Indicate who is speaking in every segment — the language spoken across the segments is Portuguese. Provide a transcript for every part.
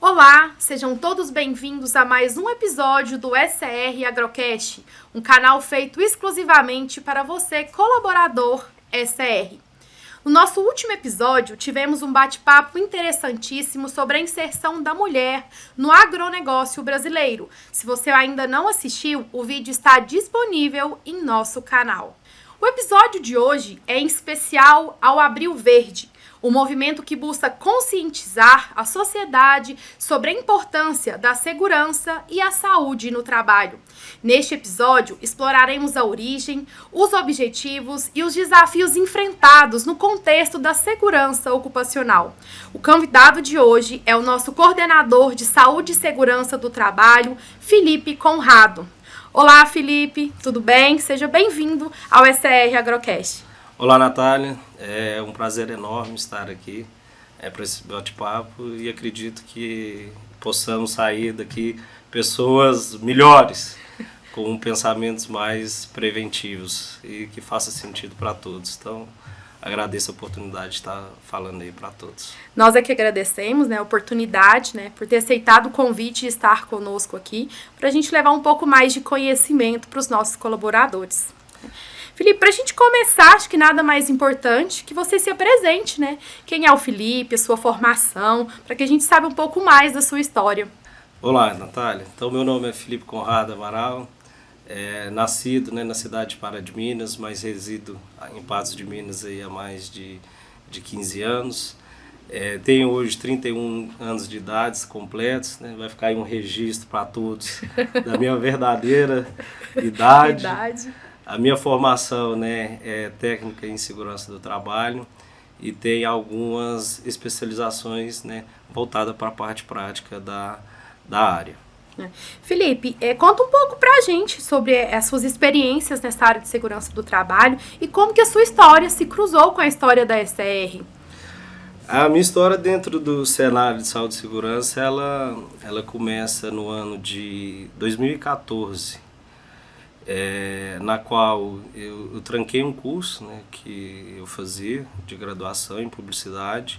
Speaker 1: Olá, sejam todos bem-vindos a mais um episódio do SR Agrocast, um canal feito exclusivamente para você, colaborador SR. No nosso último episódio, tivemos um bate-papo interessantíssimo sobre a inserção da mulher no agronegócio brasileiro. Se você ainda não assistiu, o vídeo está disponível em nosso canal. O episódio de hoje é em especial ao Abril Verde, um movimento que busca conscientizar a sociedade sobre a importância da segurança e a saúde no trabalho. Neste episódio, exploraremos a origem, os objetivos e os desafios enfrentados no contexto da segurança ocupacional. O convidado de hoje é o nosso coordenador de Saúde e Segurança do Trabalho, Felipe Conrado. Olá, Felipe, tudo bem? Seja bem-vindo ao SR Agrocast.
Speaker 2: Olá, Natália. É um prazer enorme estar aqui para esse bate-papo e acredito que possamos sair daqui pessoas melhores, com pensamentos mais preventivos e que faça sentido para todos. Então, agradeço a oportunidade de estar falando aí para todos.
Speaker 1: Nós é que agradecemos, a oportunidade, por ter aceitado o convite e estar conosco aqui, para a gente levar um pouco mais de conhecimento para os nossos colaboradores. Felipe, para a gente começar, acho que nada mais importante que você se apresente, Quem é o Felipe, a sua formação, para que a gente saiba um pouco mais da sua história.
Speaker 2: Olá, Natália. Então, meu nome é Felipe Conrado Amaral, nascido na cidade de Pará de Minas, mas resido em Patos de Minas aí há mais de 15 anos. Tenho hoje 31 anos de idade completos, vai ficar aí um registro para todos da minha verdadeira idade. A minha formação é técnica em segurança do trabalho e tem algumas especializações voltadas para a parte prática da área.
Speaker 1: Felipe, conta um pouco para a gente sobre as suas experiências nessa área de segurança do trabalho e como que a sua história se cruzou com a história da SR.
Speaker 2: A minha história dentro do cenário de saúde e segurança, ela começa no ano de 2014. Na qual eu tranquei um curso que eu fazia de graduação em publicidade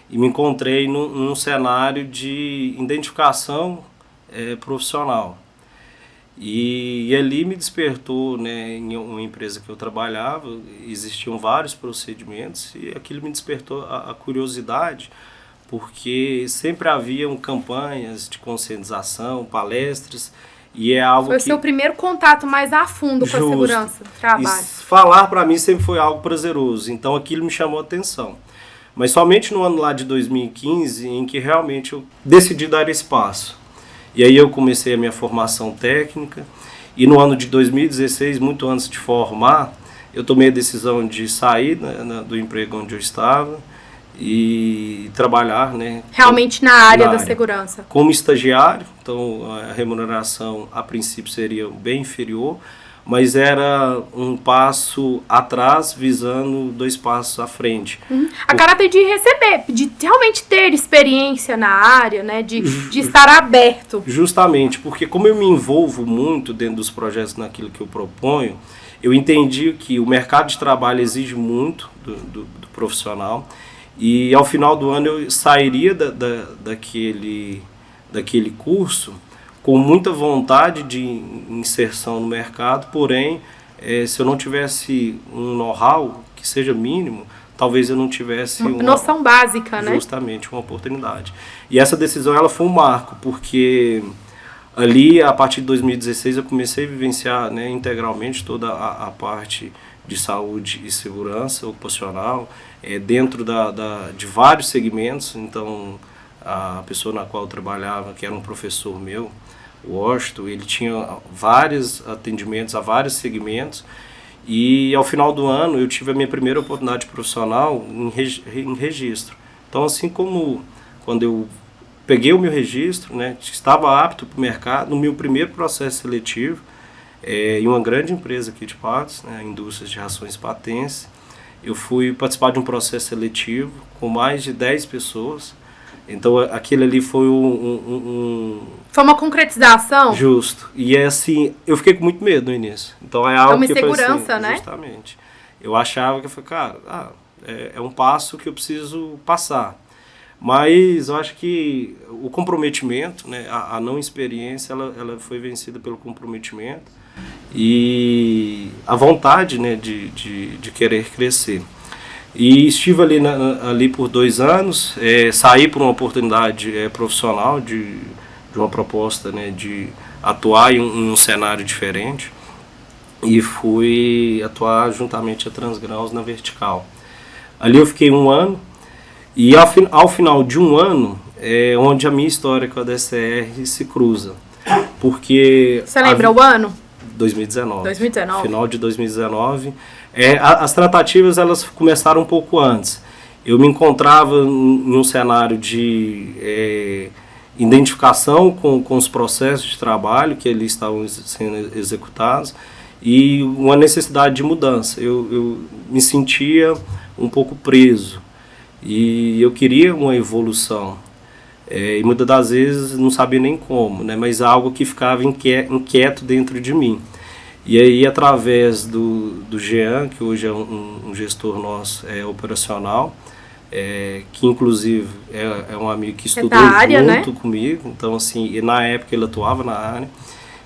Speaker 2: e me encontrei num cenário de identificação profissional. E ali me despertou, em uma empresa que eu trabalhava, existiam vários procedimentos e aquilo me despertou a curiosidade, porque sempre haviam campanhas de conscientização, palestras. E é algo
Speaker 1: foi o seu primeiro contato mais a fundo com a segurança do trabalho.
Speaker 2: E falar para mim sempre foi algo prazeroso, então aquilo me chamou a atenção. Mas somente no ano lá de 2015 em que realmente eu decidi dar esse passo. E aí eu comecei a minha formação técnica e no ano de 2016, muito antes de formar, eu tomei a decisão de sair do emprego onde eu estava e trabalhar
Speaker 1: realmente na área da segurança.
Speaker 2: Como estagiário, então a remuneração a princípio seria bem inferior, mas era um passo atrás visando 2 passos à frente.
Speaker 1: A caráter de receber, de realmente ter experiência na área, de estar aberto.
Speaker 2: Justamente, porque como eu me envolvo muito dentro dos projetos naquilo que eu proponho, eu entendi que o mercado de trabalho exige muito do profissional. E ao final do ano eu sairia daquele curso com muita vontade de inserção no mercado, porém, se eu não tivesse um know-how que seja mínimo, talvez eu não tivesse
Speaker 1: uma noção básica,
Speaker 2: justamente uma oportunidade. E essa decisão ela foi um marco, porque ali, a partir de 2016, eu comecei a vivenciar integralmente toda a parte de saúde e segurança ocupacional, dentro de vários segmentos. Então, a pessoa na qual eu trabalhava, que era um professor meu, o Washington, ele tinha vários atendimentos a vários segmentos e ao final do ano eu tive a minha primeira oportunidade profissional em registro. Então, assim como quando eu peguei o meu registro, estava apto para o mercado, no meu primeiro processo seletivo, em uma grande empresa aqui de Patos, a Indústrias de Rações Patense, eu fui participar de um processo seletivo com mais de 10 pessoas. Então aquilo ali foi
Speaker 1: foi uma concretização?
Speaker 2: Justo. E assim, eu fiquei com muito medo no início. Então é algo
Speaker 1: uma
Speaker 2: que
Speaker 1: insegurança,
Speaker 2: assim, justamente. Eu achava que eu falei, cara, é um passo que eu preciso passar. Mas eu acho que o comprometimento, né, a não experiência, ela foi vencida pelo comprometimento e a vontade, né, de querer crescer. E estive ali por 2 anos, saí por uma oportunidade profissional de uma proposta, né, de atuar em um cenário diferente, e fui atuar juntamente a Transgrãos na Vertical. Ali eu fiquei 1 ano, e ao final de 1 ano é onde a minha história com a DCR se cruza. Porque...
Speaker 1: Você lembra o ano?
Speaker 2: 2019.
Speaker 1: 2019.
Speaker 2: Final de 2019. As tratativas elas começaram um pouco antes. Eu me encontrava em um cenário de identificação com os processos de trabalho que ali estavam sendo executados e uma necessidade de mudança. Eu me sentia um pouco preso e eu queria uma evolução. E muitas das vezes não sabia nem como, né? Mas algo que ficava inquieto dentro de mim. E aí, através do Jean, que hoje é um gestor nosso operacional, que inclusive é um amigo que estudou
Speaker 1: área,
Speaker 2: junto
Speaker 1: né?
Speaker 2: Comigo, então assim, e na época ele atuava na área,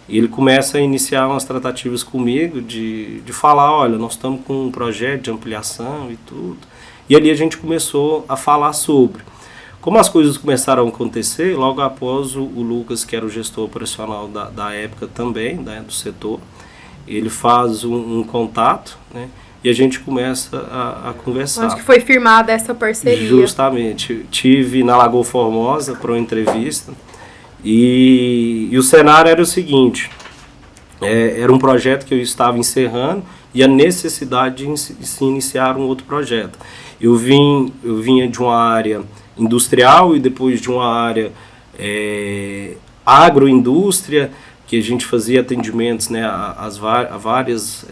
Speaker 2: e ele começa a iniciar umas tratativas comigo de falar, olha, nós estamos com um projeto de ampliação e tudo, e ali a gente começou a falar sobre. Como as coisas começaram a acontecer, logo após o Lucas, que era o gestor operacional da época também, né, do setor, ele faz um contato, né, e a gente começa a conversar.
Speaker 1: Onde que foi firmada essa parceria?
Speaker 2: Justamente. Tive na Lagoa Formosa para uma entrevista e o cenário era o seguinte, era um projeto que eu estava encerrando e a necessidade de se iniciar um outro projeto. Eu vinha de uma área industrial e depois de uma área agroindústria, que a gente fazia atendimentos, né, a várias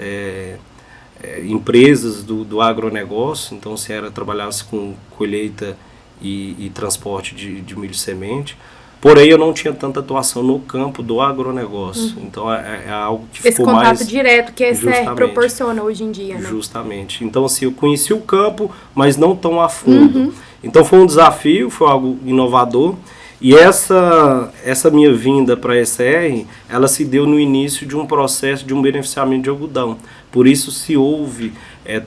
Speaker 2: empresas do agronegócio. Então, se trabalhava-se com colheita e transporte de milho e semente. Porém, eu não tinha tanta atuação no campo do agronegócio. Então, é algo que ficou mais...
Speaker 1: Esse contato direto que a SR proporciona hoje em dia, né?
Speaker 2: Justamente. Então, assim, eu conheci o campo, mas não tão a fundo. Então, foi um desafio, foi algo inovador. E essa minha vinda para a SR, ela se deu no início de um processo de um beneficiamento de algodão. Por isso se houve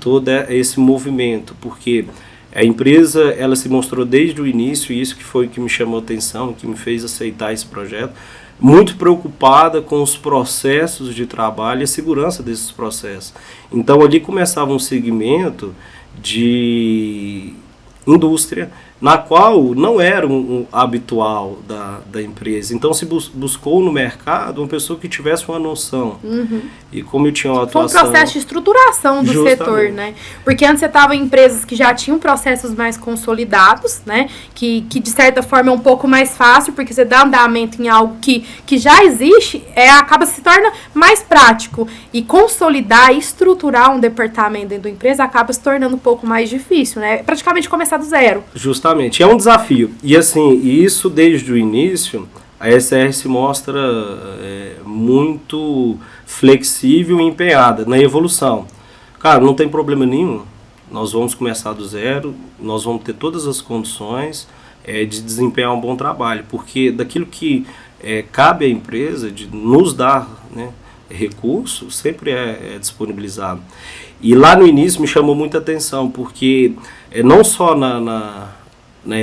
Speaker 2: todo esse movimento, porque a empresa ela se mostrou desde o início, e isso que foi o que me chamou a atenção, que me fez aceitar esse projeto, muito preocupada com os processos de trabalho e a segurança desses processos. Então ali começava um segmento de indústria, na qual não era um habitual da empresa. Então se buscou no mercado uma pessoa que tivesse uma noção. E como eu tinha uma atuação...
Speaker 1: Foi um processo de estruturação do setor, né? Porque antes você estava em empresas que já tinham processos mais consolidados, né? Que de certa forma é um pouco mais fácil, porque você dá andamento em algo que já existe, se torna mais prático. E consolidar e estruturar um departamento dentro da empresa acaba se tornando um pouco mais difícil, né? Praticamente começar do zero.
Speaker 2: Justamente, é um desafio. E assim, isso desde o início, a SR se mostra muito flexível e empenhada na evolução. Cara, não tem problema nenhum, nós vamos começar do zero, nós vamos ter todas as condições de desempenhar um bom trabalho, porque daquilo que cabe à empresa, de nos dar, né, recurso, sempre é disponibilizado. E lá no início me chamou muita atenção, porque não só na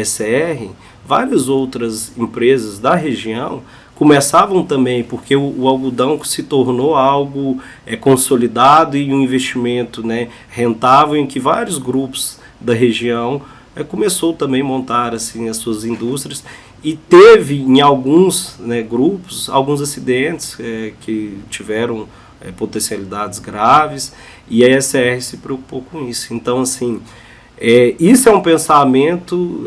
Speaker 2: SR, várias outras empresas da região começavam também, porque o algodão se tornou algo consolidado e um investimento, né, rentável, em que vários grupos da região começou também a montar assim, as suas indústrias, e teve em alguns, né, grupos alguns acidentes que tiveram potencialidades graves, e a SR se preocupou com isso. Então, assim, isso é um pensamento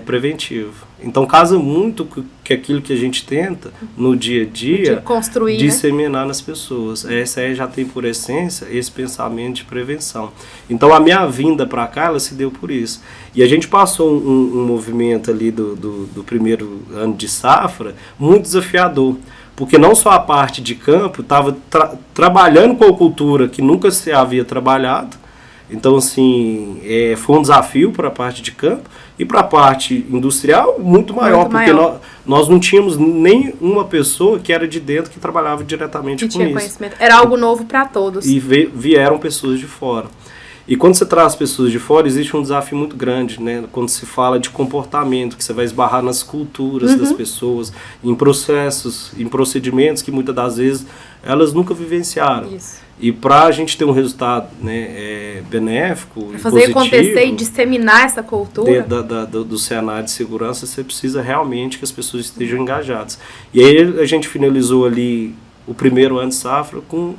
Speaker 2: preventivo. Então, casa muito com aquilo que a gente tenta, no dia a dia,
Speaker 1: construir,
Speaker 2: disseminar, né, nas pessoas. A SR já tem, por essência, esse pensamento de prevenção. Então, a minha vinda para cá, ela se deu por isso. E a gente passou um movimento ali do primeiro ano de safra muito desafiador. Porque não só a parte de campo estava trabalhando com a cultura que nunca se havia trabalhado, Então, assim, foi um desafio para a parte de campo e para a parte industrial muito maior, porque nós não tínhamos nem uma pessoa que era de dentro que trabalhava diretamente com isso.
Speaker 1: Conhecimento. Era algo novo para todos.
Speaker 2: E vieram pessoas de fora. E quando você traz pessoas de fora, existe um desafio muito grande, né? Quando se fala de comportamento, que você vai esbarrar nas culturas das pessoas, em processos, em procedimentos que muitas das vezes elas nunca vivenciaram.
Speaker 1: Isso.
Speaker 2: E para a gente ter um resultado, né, benéfico e
Speaker 1: fazer
Speaker 2: positivo,
Speaker 1: acontecer e disseminar essa cultura
Speaker 2: dentro do cenário de segurança, você precisa realmente que as pessoas estejam engajadas. E aí a gente finalizou ali o primeiro ano de safra com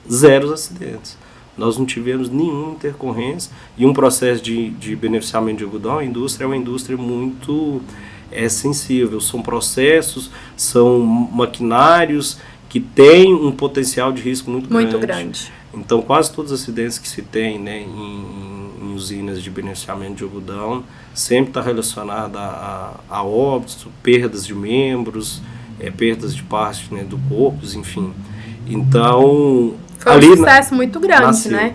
Speaker 2: 0 acidentes. Nós não tivemos nenhuma intercorrência e um processo de beneficiamento de algodão. A indústria é uma indústria muito sensível. São processos, são maquinários que têm um potencial de risco muito grande. Então, quase todos os acidentes que se tem, né, em usinas de beneficiamento de algodão sempre está relacionado a óbitos, perdas de membros, perdas de partes, né, do corpo, enfim. Então...
Speaker 1: Foi um sucesso muito grande, nasceu. Né?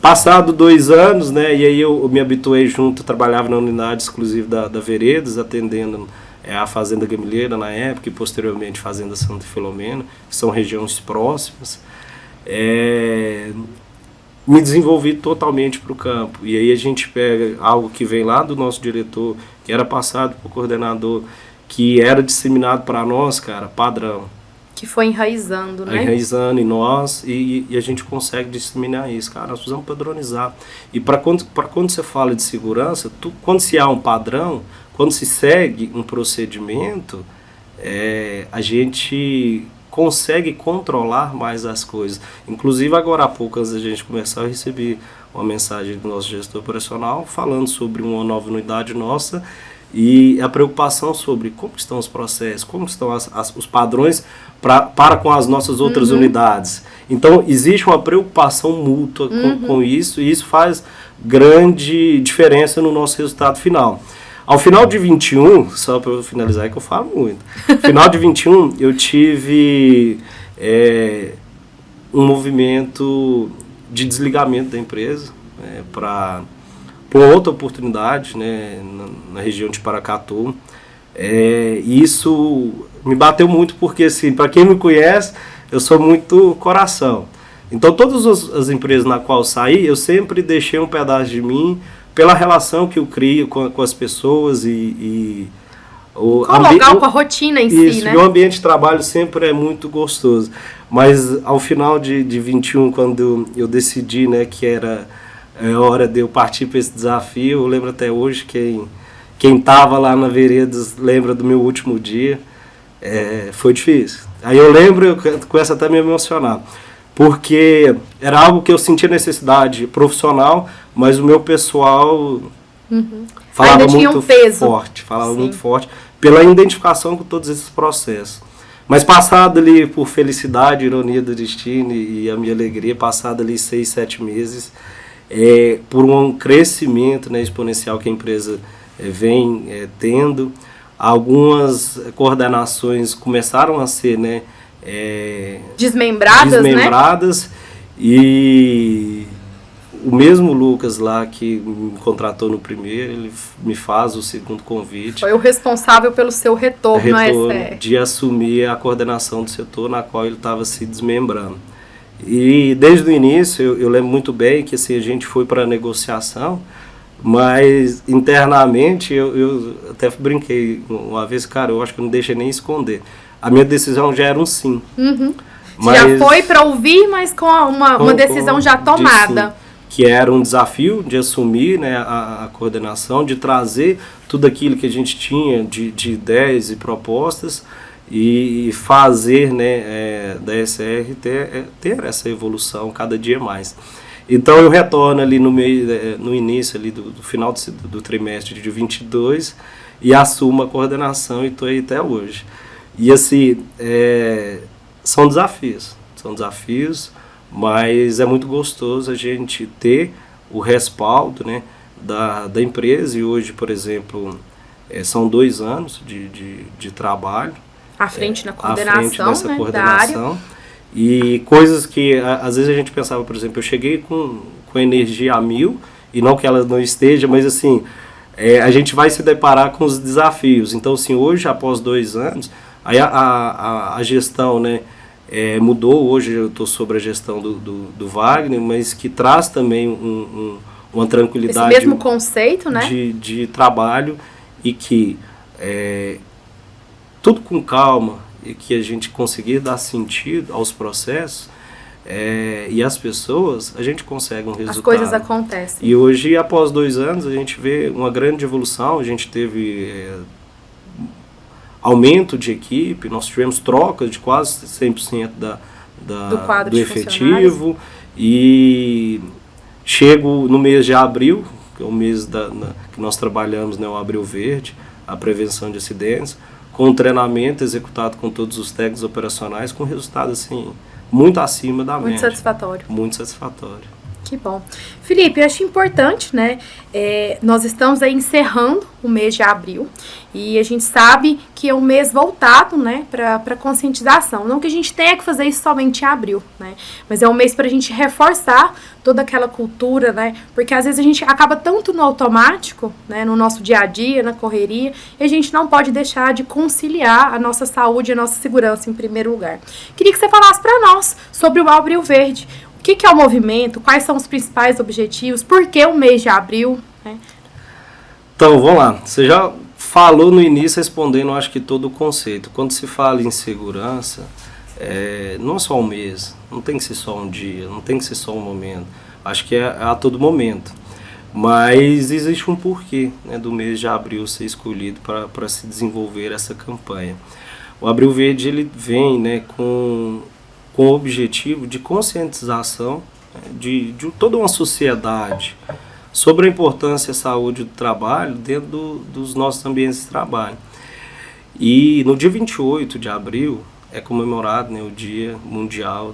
Speaker 2: Passado 2 anos, né, e aí eu me habituei junto, trabalhava na unidade exclusiva da Veredas, atendendo a Fazenda Gameleira na época e posteriormente Fazenda Santa Filomena, que são regiões próximas. Me desenvolvi totalmente para o campo. E aí a gente pega algo que vem lá do nosso diretor, que era passado para o coordenador, que era disseminado para nós, cara, padrão.
Speaker 1: Que foi enraizando, né?
Speaker 2: Enraizando em nós e a gente consegue disseminar isso. Cara, nós precisamos padronizar. E para quando você fala de segurança, quando se há um padrão, quando se segue um procedimento, a gente consegue controlar mais as coisas. Inclusive, agora há pouco, antes da gente começar, eu recebi uma mensagem do nosso gestor operacional falando sobre uma nova unidade nossa e a preocupação sobre como estão os processos, como estão os padrões para com as nossas outras unidades. Então, existe uma preocupação mútua com isso, e isso faz grande diferença no nosso resultado final. Ao final de 21, só para eu finalizar que eu falo muito, no final de 21 eu tive um movimento de desligamento da empresa para uma outra oportunidade, né, na região de Paracatu. E isso me bateu muito porque, assim, para quem me conhece, eu sou muito coração. Então, todas as empresas na qual eu saí, eu sempre deixei um pedaço de mim pela relação que eu crio com as pessoas
Speaker 1: com a rotina em si, né?
Speaker 2: E o ambiente de trabalho sempre é muito gostoso. Mas ao final de 21, quando eu decidi, né, que era hora de eu partir para esse desafio, eu lembro até hoje, quem estava lá na Veredas lembra do meu último dia, foi difícil. Aí eu lembro, eu começo até a me emocionar, porque era algo que eu sentia necessidade profissional, mas o meu pessoal falava muito forte, muito forte, pela identificação com todos esses processos. Mas passado ali por felicidade, ironia do destino e a minha alegria, passado ali 6, 7 meses, por um crescimento, né, exponencial que a empresa vem tendo, algumas coordenações começaram a ser, né, desmembradas, né? E o mesmo Lucas lá que me contratou no primeiro, ele me faz o segundo convite.
Speaker 1: Foi o responsável pelo seu retorno à SR.
Speaker 2: De assumir a coordenação do setor na qual ele estava se desmembrando. E desde o início, eu lembro muito bem que assim, a gente foi para a negociação, mas internamente eu até brinquei uma vez, cara, eu acho que eu não deixei nem esconder. A minha decisão já era um sim.
Speaker 1: Mas, já foi para ouvir, mas com uma decisão já tomada.
Speaker 2: Sim, que era um desafio de assumir, né, a coordenação, de trazer tudo aquilo que a gente tinha de ideias e propostas e fazer, né, da SR ter essa evolução cada dia mais. Então eu retorno ali no início ali do final do trimestre de 22 e assumo a coordenação e estou aí até hoje. E assim, são desafios, mas é muito gostoso a gente ter o respaldo, né, da empresa. E hoje, por exemplo, são 2 anos de trabalho
Speaker 1: à frente na coordenação,
Speaker 2: dessa coordenação. E coisas que às vezes a gente pensava, por exemplo, eu cheguei com energia a 1000, e não que ela não esteja, mas assim, a gente vai se deparar com os desafios. Então, assim, hoje, após 2 anos, aí a gestão, né, mudou. Hoje eu estou sobre a gestão do Wagner, mas que traz também uma tranquilidade.
Speaker 1: Esse mesmo conceito, né?
Speaker 2: De trabalho, e que tudo com calma, e que a gente conseguir dar sentido aos processos e às pessoas, a gente consegue um resultado.
Speaker 1: As coisas acontecem.
Speaker 2: E hoje, após 2 anos, a gente vê uma grande evolução. A gente teve aumento de equipe, nós tivemos trocas de quase 100% do efetivo, e chego no mês de abril, que é o mês que nós trabalhamos, né, o Abril Verde, a prevenção de acidentes, com um treinamento executado com todos os técnicos operacionais, com resultado assim, muito acima da média.
Speaker 1: Muito satisfatório.
Speaker 2: Muito satisfatório.
Speaker 1: Que bom. Felipe, eu acho importante, né? Nós estamos aí encerrando o mês de abril e a gente sabe que é um mês voltado, né, para conscientização. Não que a gente tenha que fazer isso somente em abril, né? Mas é um mês para a gente reforçar toda aquela cultura, né? Porque às vezes a gente acaba tanto no automático, né, no nosso dia a dia, na correria, e a gente não pode deixar de conciliar a nossa saúde e a nossa segurança em primeiro lugar. Queria que você falasse para nós sobre o Abril Verde. O que é o movimento? Quais são os principais objetivos? Por que o mês de abril? Né?
Speaker 2: Então, vamos lá. Você já falou no início, respondendo, acho que todo o conceito. Quando se fala em segurança, não é só um mês, não tem que ser só um dia, não tem que ser só um momento. Acho que é a todo momento. Mas existe um porquê, né, do mês de abril ser escolhido para se desenvolver essa campanha. O Abril Verde, ele vem, né, com o objetivo de conscientização, né, de toda uma sociedade sobre a importância da saúde do trabalho dentro dos nossos ambientes de trabalho. E no dia 28 de abril é comemorado, né, o Dia Mundial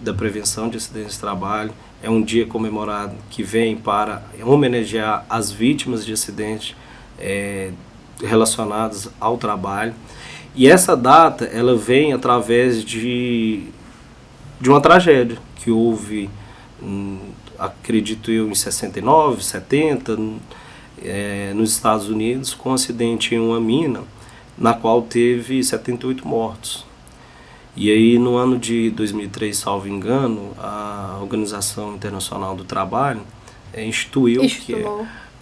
Speaker 2: da Prevenção de Acidentes de Trabalho. É um dia comemorado que vem para homenagear as vítimas de acidentes relacionados ao trabalho. E essa data, ela vem através de uma tragédia que houve, acredito eu, em 69, 70, nos Estados Unidos, com um acidente em uma mina, na qual teve 78 mortos. E aí, no ano de 2003, salvo engano, a Organização Internacional do Trabalho instituiu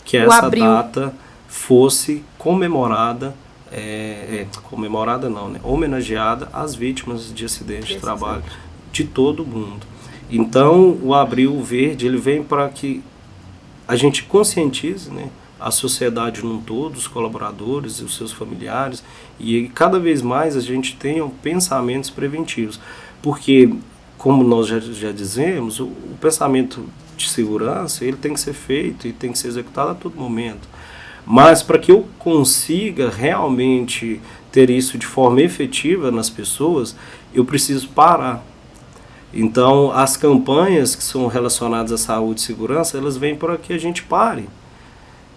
Speaker 2: que essa data fosse comemorada, comemorada não, né? Homenageada às vítimas de acidentes de trabalho de todo o mundo. Então, o Abril Verde, ele vem para que a gente conscientize, né, a sociedade num todo, os colaboradores e os seus familiares, e cada vez mais a gente tenha pensamentos preventivos. Porque, como nós já dizemos, o pensamento de segurança, ele tem que ser feito e tem que ser executado a todo momento. Mas para que eu consiga realmente ter isso de forma efetiva nas pessoas, eu preciso parar. Então, as campanhas que são relacionadas à saúde e segurança, elas vêm para que a gente pare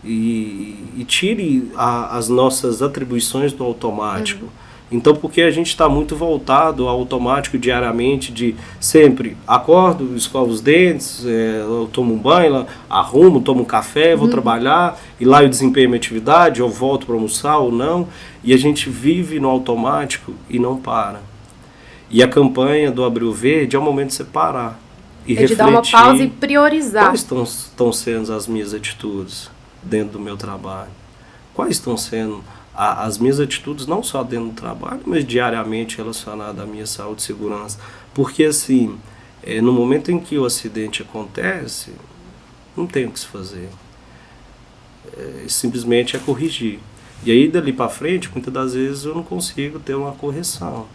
Speaker 2: e tire as nossas atribuições do automático. Então, porque a gente está muito voltado ao automático diariamente, de sempre acordo, escovo os dentes, eu tomo um banho, arrumo, tomo um café, vou trabalhar, e lá eu desempenho a minha atividade, eu volto para almoçar ou não, e a gente vive no automático e não para. E a campanha do Abril Verde é o momento de você parar e refletir. De dar uma pausa
Speaker 1: e priorizar.
Speaker 2: Quais estão sendo as minhas atitudes dentro do meu trabalho? Quais estão sendo as minhas atitudes, não só dentro do trabalho, mas diariamente relacionadas à minha saúde e segurança? Porque, assim, no momento em que o acidente acontece, não tem o que se fazer. Simplesmente é corrigir. E aí, dali para frente, muitas das vezes eu não consigo ter uma correção.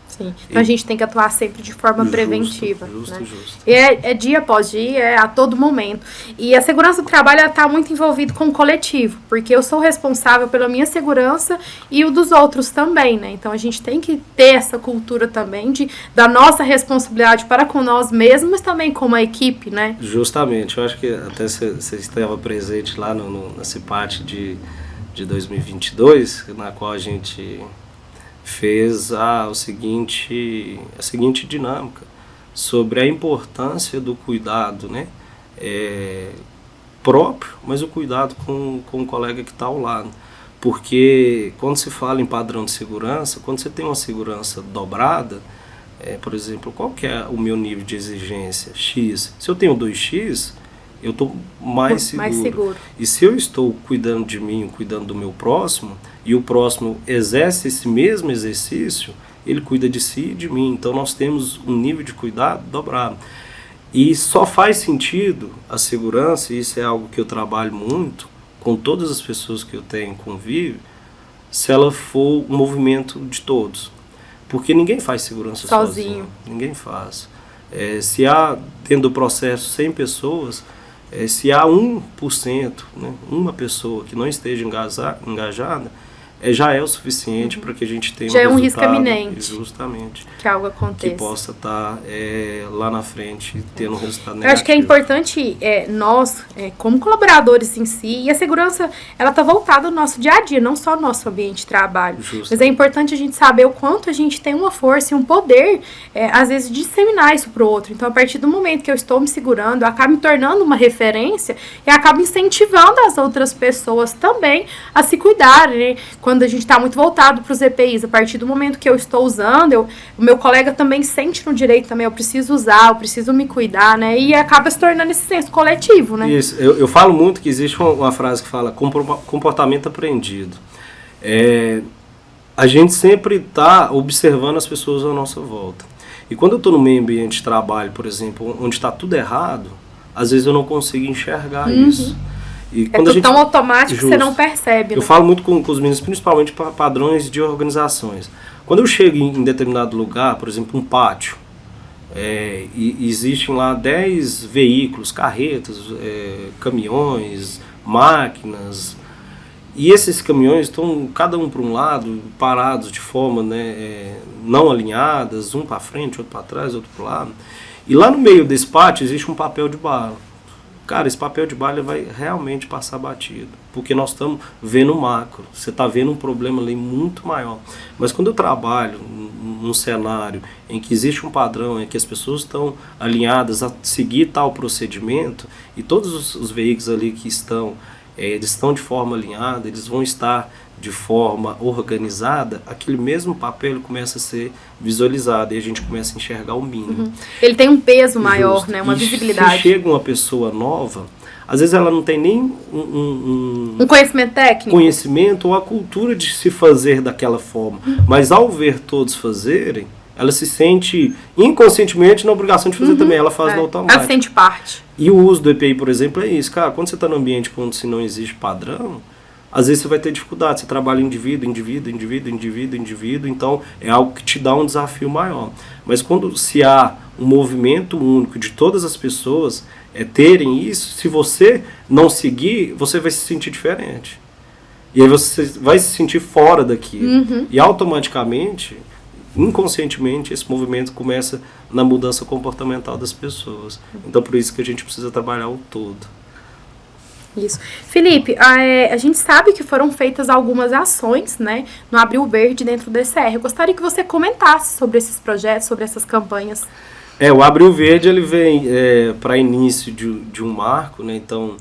Speaker 1: Sim. Então a gente tem que atuar sempre de forma preventiva.
Speaker 2: Justo.
Speaker 1: E é dia após dia, é a todo momento. E a segurança do trabalho está muito envolvida com o coletivo, porque eu sou responsável pela minha segurança e o dos outros também, né? Então a gente tem que ter essa cultura também da nossa responsabilidade para com nós mesmos, mas também como a equipe, né? Justamente.
Speaker 2: Eu acho que até você estava presente lá na CIPAT de 2022, na qual a gente fez a seguinte dinâmica sobre a importância do cuidado, né, próprio, mas o cuidado com o colega que está ao lado. Porque quando se fala em padrão de segurança, quando você tem uma segurança dobrada, por exemplo, qual que é o meu nível de exigência? X. Se eu tenho 2x, eu estou mais seguro. E se eu estou cuidando de mim, cuidando do meu próximo, e o próximo exerce esse mesmo exercício, ele cuida de si e de mim. Então nós temos um nível de cuidado dobrado. E só faz sentido a segurança, e isso é algo que eu trabalho muito, com todas as pessoas que eu tenho convívio, se ela for um movimento de todos. Porque ninguém faz segurança sozinho. Ninguém faz. Se há, dentro do processo, 100 pessoas, se há 1%, né, uma pessoa que não esteja engajada, já é o suficiente para que a gente tenha
Speaker 1: já um risco eminente.
Speaker 2: Justamente.
Speaker 1: Que algo aconteça.
Speaker 2: Que possa estar lá na frente tendo um resultado negativo.
Speaker 1: Eu acho que é importante nós, como colaboradores em si, e a segurança, ela está voltada ao nosso dia a dia, não só ao nosso ambiente de trabalho. Mas é importante a gente saber o quanto a gente tem uma força e um poder, às vezes, de disseminar isso para o outro. Então, a partir do momento que eu estou me segurando, eu acabo me tornando uma referência e acabo incentivando as outras pessoas também a se cuidarem, né? Quando a gente está muito voltado para os EPIs, a partir do momento que eu estou usando, o meu colega também sente no direito também, eu preciso usar, eu preciso me cuidar, né? E acaba se tornando esse senso coletivo, né?
Speaker 2: Isso, eu falo muito que existe uma frase que fala comportamento aprendido. A gente sempre está observando as pessoas à nossa volta. E quando eu estou no meio ambiente de trabalho, por exemplo, onde está tudo errado, às vezes eu não consigo enxergar isso. E quando
Speaker 1: tão automático que você não percebe.
Speaker 2: Eu falo muito com os meninos, principalmente para padrões de organizações. Quando eu chego em determinado lugar, por exemplo, um pátio, e existem lá 10 veículos, carretas, caminhões, máquinas, e esses caminhões estão cada um para um lado, parados de forma, né, não alinhadas, um para frente, outro para trás, outro para o lado. E lá no meio desse pátio existe um papel de bala. Cara, esse papel de bala vai realmente passar batido, porque nós estamos vendo o macro, você está vendo um problema ali muito maior. Mas quando eu trabalho num cenário em que existe um padrão, em que as pessoas estão alinhadas a seguir tal procedimento, e todos os veículos ali que estão, eles estão de forma alinhada, eles vão estar de forma organizada, aquele mesmo papel ele começa a ser visualizado e a gente começa a enxergar o mínimo.
Speaker 1: Ele tem um peso maior, né? Uma visibilidade.
Speaker 2: Se chega uma pessoa nova, às vezes ela não tem nem
Speaker 1: um conhecimento técnico,
Speaker 2: conhecimento ou a cultura de se fazer daquela forma, mas ao ver todos fazerem, ela se sente inconscientemente na obrigação de fazer também, ela faz no automático.
Speaker 1: Ela sente parte.
Speaker 2: E o uso do EPI, por exemplo, é isso. Cara, quando você está num ambiente onde não existe padrão, às vezes você vai ter dificuldade, você trabalha indivíduo, então é algo que te dá um desafio maior. Mas quando se há um movimento único de todas as pessoas terem isso, se você não seguir, você vai se sentir diferente. E aí você vai se sentir fora daquilo. E automaticamente, inconscientemente, esse movimento começa na mudança comportamental das pessoas. Então por isso que a gente precisa trabalhar o todo.
Speaker 1: Isso. Felipe, a gente sabe que foram feitas algumas ações, né, no Abril Verde dentro do ECR. Eu gostaria que você comentasse sobre esses projetos, sobre essas campanhas.
Speaker 2: O Abril Verde ele vem para início de um marco, né? Então,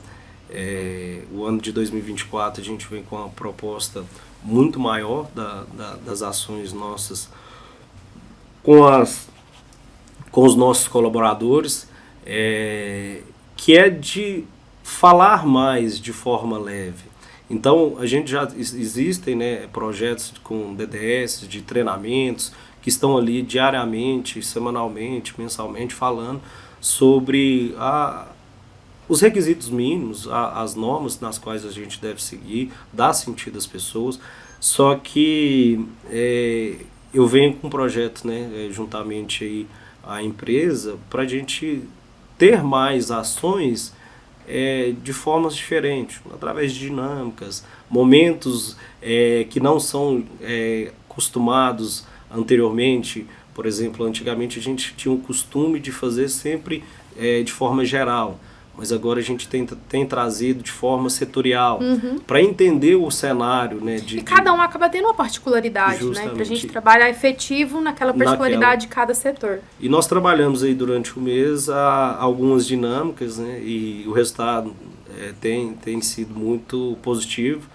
Speaker 2: o ano de 2024 a gente vem com uma proposta muito maior das ações nossas com os nossos colaboradores, que é de falar mais de forma leve. Então, a gente já existem, né, projetos com DDS, de treinamentos, que estão ali diariamente, semanalmente, mensalmente, falando sobre os requisitos mínimos, as normas nas quais a gente deve seguir, dar sentido às pessoas. Só que eu venho com um projeto, né, juntamente aí à empresa, para a gente ter mais ações de formas diferentes, através de dinâmicas, momentos que não são acostumados anteriormente. Por exemplo, antigamente a gente tinha o costume de fazer sempre de forma geral, mas agora a gente tem trazido de forma setorial, para entender o cenário, né?
Speaker 1: E cada um acaba tendo uma particularidade, né? Para a gente trabalhar efetivo naquela particularidade de cada setor.
Speaker 2: E nós trabalhamos aí durante o mês algumas dinâmicas, né? E o resultado tem sido muito positivo,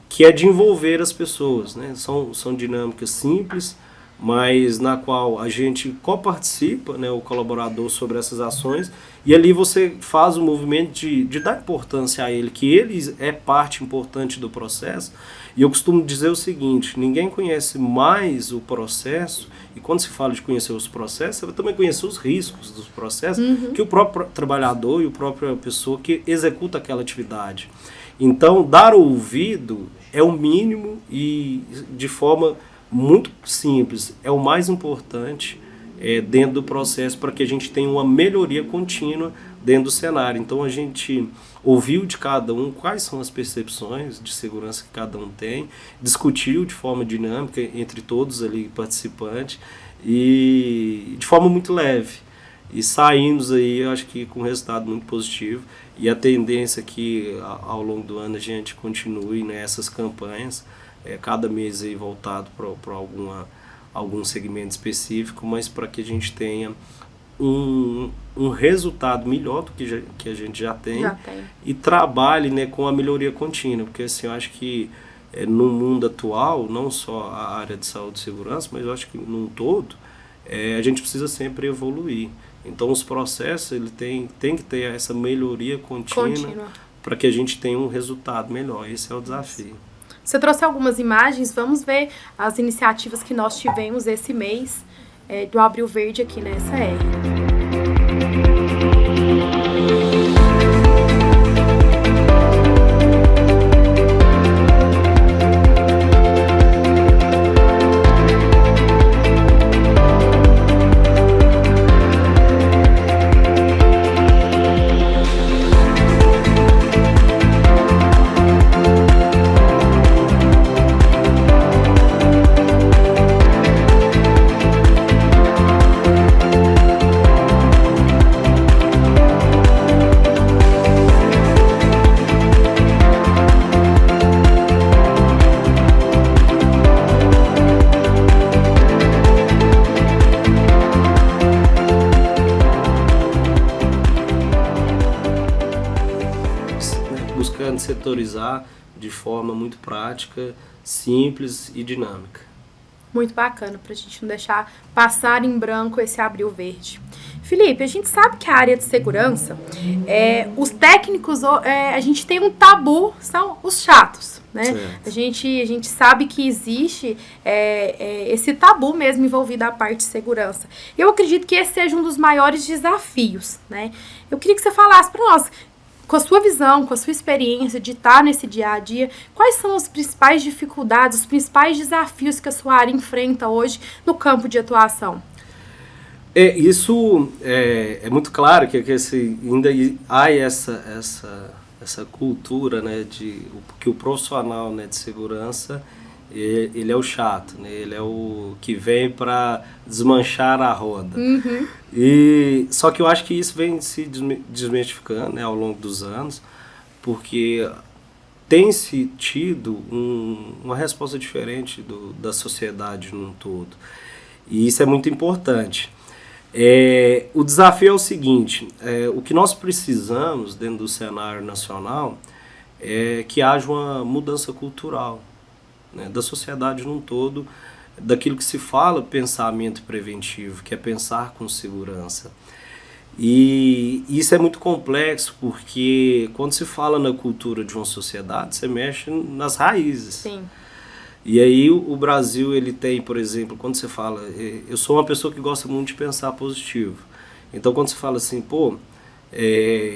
Speaker 2: que é de envolver as pessoas, né? São dinâmicas simples, mas na qual a gente coparticipa, né, o colaborador, sobre essas ações, e ali você faz o movimento de dar importância a ele, que ele é parte importante do processo. E eu costumo dizer o seguinte: ninguém conhece mais o processo, e quando se fala de conhecer os processos, você vai também conhecer os riscos dos processos, que o próprio trabalhador e a própria pessoa que executa aquela atividade. Então, dar ouvido é o mínimo, e de forma muito simples, é o mais importante dentro do processo, para que a gente tenha uma melhoria contínua dentro do cenário. Então a gente ouviu de cada um quais são as percepções de segurança que cada um tem, discutiu de forma dinâmica entre todos ali participantes, e de forma muito leve. E saímos aí, eu acho que com um resultado muito positivo, e a tendência é que ao longo do ano a gente continue nessas campanhas, cada mês aí voltado para algum segmento específico, mas para que a gente tenha um resultado melhor do que a gente já tem. E trabalhe, né, com a melhoria contínua, porque assim, eu acho que no mundo atual, não só a área de saúde e segurança, mas eu acho que num todo, a gente precisa sempre evoluir. Então os processos ele tem que ter essa melhoria contínua para que a gente tenha um resultado melhor. Esse é o desafio.
Speaker 1: Você trouxe algumas imagens, vamos ver as iniciativas que nós tivemos esse mês do Abril Verde aqui na SR.
Speaker 2: Buscando setorizar de forma muito prática, simples e dinâmica.
Speaker 1: Muito bacana, para a gente não deixar passar em branco esse Abril Verde. Felipe, a gente sabe que a área de segurança, os técnicos, a gente tem um tabu, são os chatos, né? A gente sabe que existe esse tabu mesmo envolvido à parte de segurança. Eu acredito que esse seja um dos maiores desafios, né? Eu queria que você falasse para nós, com a sua visão, com a sua experiência de estar nesse dia a dia, quais são as principais dificuldades, os principais desafios que a sua área enfrenta hoje no campo de atuação?
Speaker 2: Isso é muito claro que ainda há essa cultura, né, que o profissional, né, de segurança, ele é o chato, né, ele é o que vem para desmanchar a roda. Só que eu acho que isso vem se desmistificando, né, ao longo dos anos, porque tem-se tido uma resposta diferente da sociedade num todo. E isso é muito importante. O desafio é o seguinte: o que nós precisamos dentro do cenário nacional é que haja uma mudança cultural, né, da sociedade num todo, daquilo que se fala pensamento preventivo, que é pensar com segurança. E isso é muito complexo, porque quando se fala na cultura de uma sociedade, você mexe nas raízes.
Speaker 1: Sim.
Speaker 2: E aí o Brasil, ele tem, por exemplo, quando você fala, eu sou uma pessoa que gosta muito de pensar positivo. Então quando você fala assim,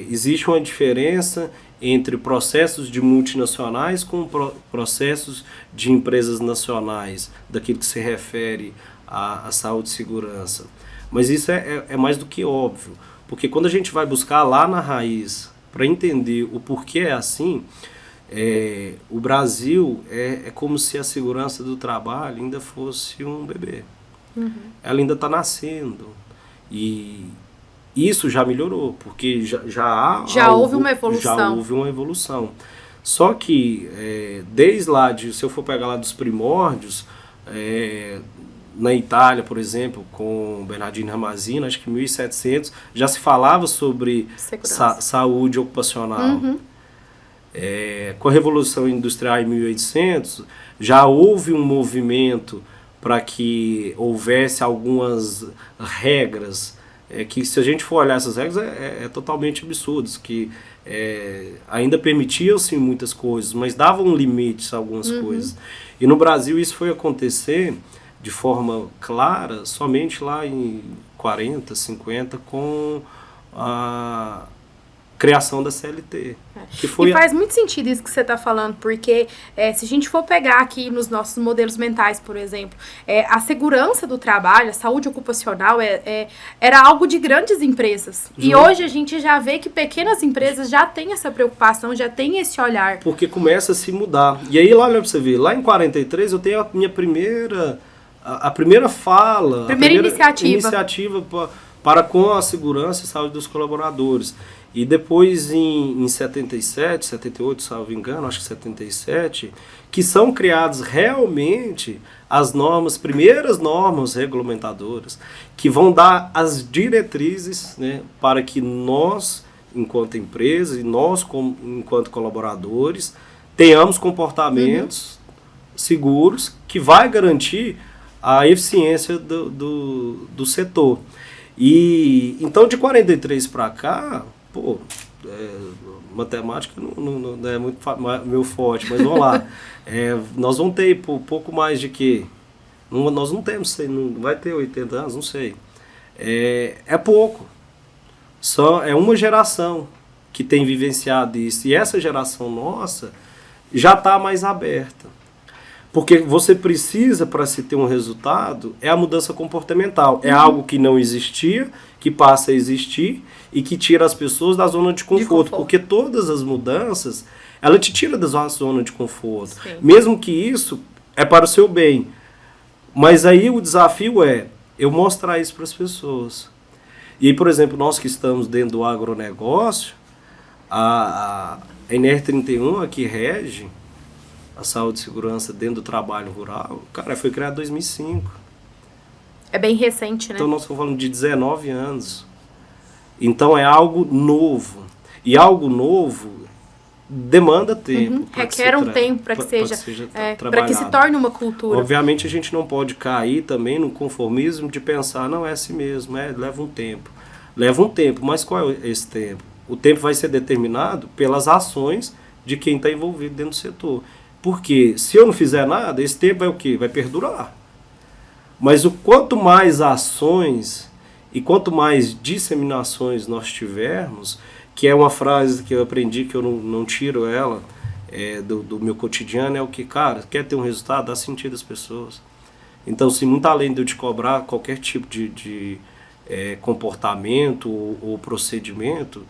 Speaker 2: existe uma diferença entre processos de multinacionais com processos de empresas nacionais, daquilo que se refere à saúde e segurança. Mas isso é mais do que óbvio, porque quando a gente vai buscar lá na raiz para entender o porquê é assim, o Brasil é como se a segurança do trabalho ainda fosse um bebê. Ela ainda está nascendo. E isso já melhorou, porque
Speaker 1: já houve uma evolução.
Speaker 2: Já houve uma evolução. Só que, desde lá, se eu for pegar lá dos primórdios, na Itália, por exemplo, com Bernardino Ramazzini, acho que em 1700, já se falava sobre saúde ocupacional.
Speaker 1: Uhum.
Speaker 2: Com a Revolução Industrial em 1800, já houve um movimento para que houvesse algumas regras, que se a gente for olhar essas regras, totalmente absurdas, que ainda permitiam-se muitas coisas, mas davam limites a algumas coisas. E no Brasil isso foi acontecer de forma clara somente lá em 40, 50, com a criação da CLT. Que foi
Speaker 1: e faz muito sentido isso que você está falando, porque se a gente for pegar aqui nos nossos modelos mentais, por exemplo, a segurança do trabalho, a saúde ocupacional era algo de grandes empresas. E hoje a gente já vê que pequenas empresas já têm essa preocupação, já têm esse olhar.
Speaker 2: Porque começa a se mudar. E aí, lá, olha pra você ver, lá em 43 eu tenho a minha primeira fala,
Speaker 1: primeira iniciativa
Speaker 2: para com a segurança e saúde dos colaboradores. E depois em 77, 78, salvo engano, acho que 77, que são criadas realmente as primeiras normas regulamentadoras, que vão dar as diretrizes, né, para que nós, enquanto empresa, e nós, enquanto colaboradores, tenhamos comportamentos seguros que vai garantir a eficiência do setor. E então, de 43 para cá, matemática não é muito meu forte, mas vamos lá. Nós vamos ter pouco mais de quê? Nós não temos, não vai ter 80 anos, não sei. É pouco. Só é uma geração que tem vivenciado isso. E essa geração nossa já está mais aberta. Porque você precisa, para se ter um resultado, a mudança comportamental. É algo que não existia, que passa a existir e que tira as pessoas da zona de conforto. Porque todas as mudanças, ela te tira da zona de conforto.
Speaker 1: Sim.
Speaker 2: Mesmo que isso é para o seu bem. Mas aí o desafio é eu mostrar isso para as pessoas. E, por exemplo, nós que estamos dentro do agronegócio, a NR31 aqui rege a saúde e segurança dentro do trabalho rural, cara, foi criado em 2005.
Speaker 1: É bem recente, né?
Speaker 2: Então nós estamos falando de 19 anos. Então é algo novo. E algo novo demanda tempo.
Speaker 1: Requer um tempo para que seja para que se torne uma cultura.
Speaker 2: Obviamente a gente não pode cair também no conformismo de pensar, não, é assim mesmo, leva um tempo. Leva um tempo, mas qual é esse tempo? O tempo vai ser determinado pelas ações de quem está envolvido dentro do setor. Porque se eu não fizer nada, esse tempo vai o quê? Vai perdurar. Mas o quanto mais ações e quanto mais disseminações nós tivermos, que é uma frase que eu aprendi, que eu não tiro ela do meu cotidiano, é o que, cara, quer ter um resultado, dá sentido às pessoas. Então, se muito além de eu te cobrar qualquer tipo de comportamento ou procedimento,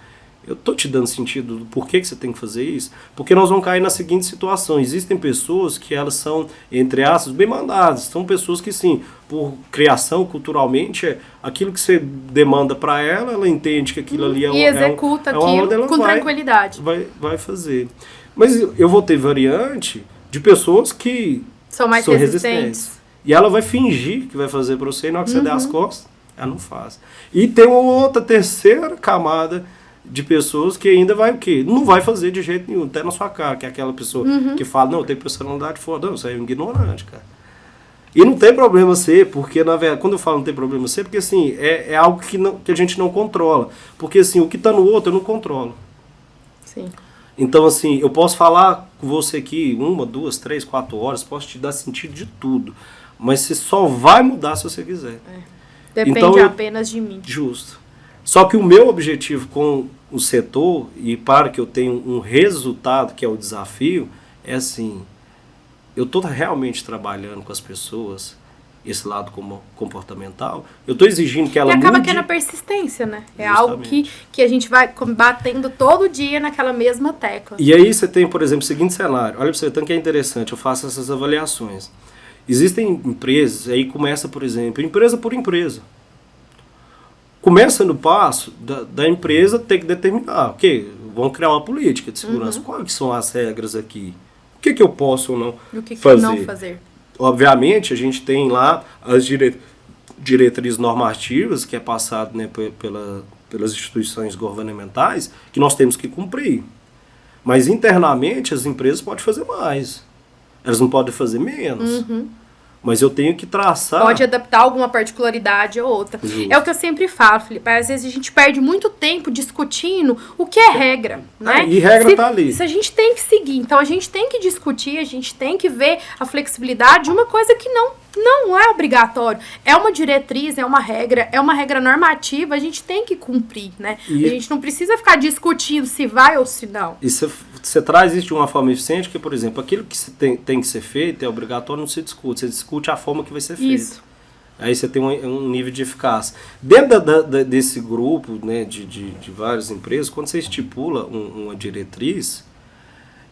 Speaker 2: eu estou te dando sentido do porquê que você tem que fazer isso, porque nós vamos cair na seguinte situação. Existem pessoas que elas são, entre aspas, bem mandadas. São pessoas que, sim, por criação, culturalmente, aquilo que você demanda para ela, ela entende que aquilo ali
Speaker 1: e executa aquilo com tranquilidade.
Speaker 2: Vai fazer. Mas eu vou ter variante de pessoas que
Speaker 1: são mais resistentes.
Speaker 2: E ela vai fingir que vai fazer para você, e na hora que você der as costas, ela não faz. E tem uma outra terceira camada de pessoas que ainda vai o quê? Não vai fazer de jeito nenhum, até na sua cara, que é aquela pessoa que fala, não, tem personalidade foda, não, você é um ignorante, cara. E não tem problema ser, porque na verdade, quando eu falo não tem problema ser, porque assim, é algo que a gente não controla. Porque assim, o que está no outro eu não controlo.
Speaker 1: Sim.
Speaker 2: Então assim, eu posso falar com você aqui 1, 2, 3, 4 horas, posso te dar sentido de tudo, mas você só vai mudar se você quiser.
Speaker 1: Depende apenas de mim.
Speaker 2: Justo. Só que o meu objetivo com o setor, e para que eu tenha um resultado, que é o desafio, é assim, eu estou realmente trabalhando com as pessoas, esse lado comportamental, eu estou exigindo que ela mude.
Speaker 1: E acaba que é na persistência, né? É algo que a gente vai batendo todo dia naquela mesma tecla.
Speaker 2: E aí você tem, por exemplo, o seguinte cenário, olha para você, tanto que é interessante, eu faço essas avaliações. Existem empresas, aí começa, por exemplo, empresa por empresa. começa no passo da empresa ter que determinar, vão criar uma política de segurança. Quais são as regras aqui? O que eu posso ou não fazer?
Speaker 1: Não fazer?
Speaker 2: Obviamente, a gente tem lá as diretrizes normativas, que é passado, né, pelas instituições governamentais, que nós temos que cumprir. Mas internamente as empresas podem fazer mais. Elas não podem fazer menos. Mas eu tenho que traçar...
Speaker 1: Pode adaptar alguma particularidade ou outra.
Speaker 2: Justo.
Speaker 1: É o que eu sempre falo, Felipe. Às vezes a gente perde muito tempo discutindo o que é regra, né?
Speaker 2: E regra tá ali.
Speaker 1: Se a gente tem que seguir, então a gente tem que discutir, a gente tem que ver a flexibilidade de uma coisa que não é obrigatório. É uma diretriz, é uma regra normativa, a gente tem que cumprir, né? A gente não precisa ficar discutindo se vai ou se não.
Speaker 2: E você traz isso de uma forma eficiente, que, por exemplo, aquilo que tem que ser feito é obrigatório, não se discute. Você discute a forma que vai ser feito.
Speaker 1: Isso.
Speaker 2: Aí você tem um nível de eficácia. Dentro desse grupo, né, de várias empresas, quando você estipula uma diretriz,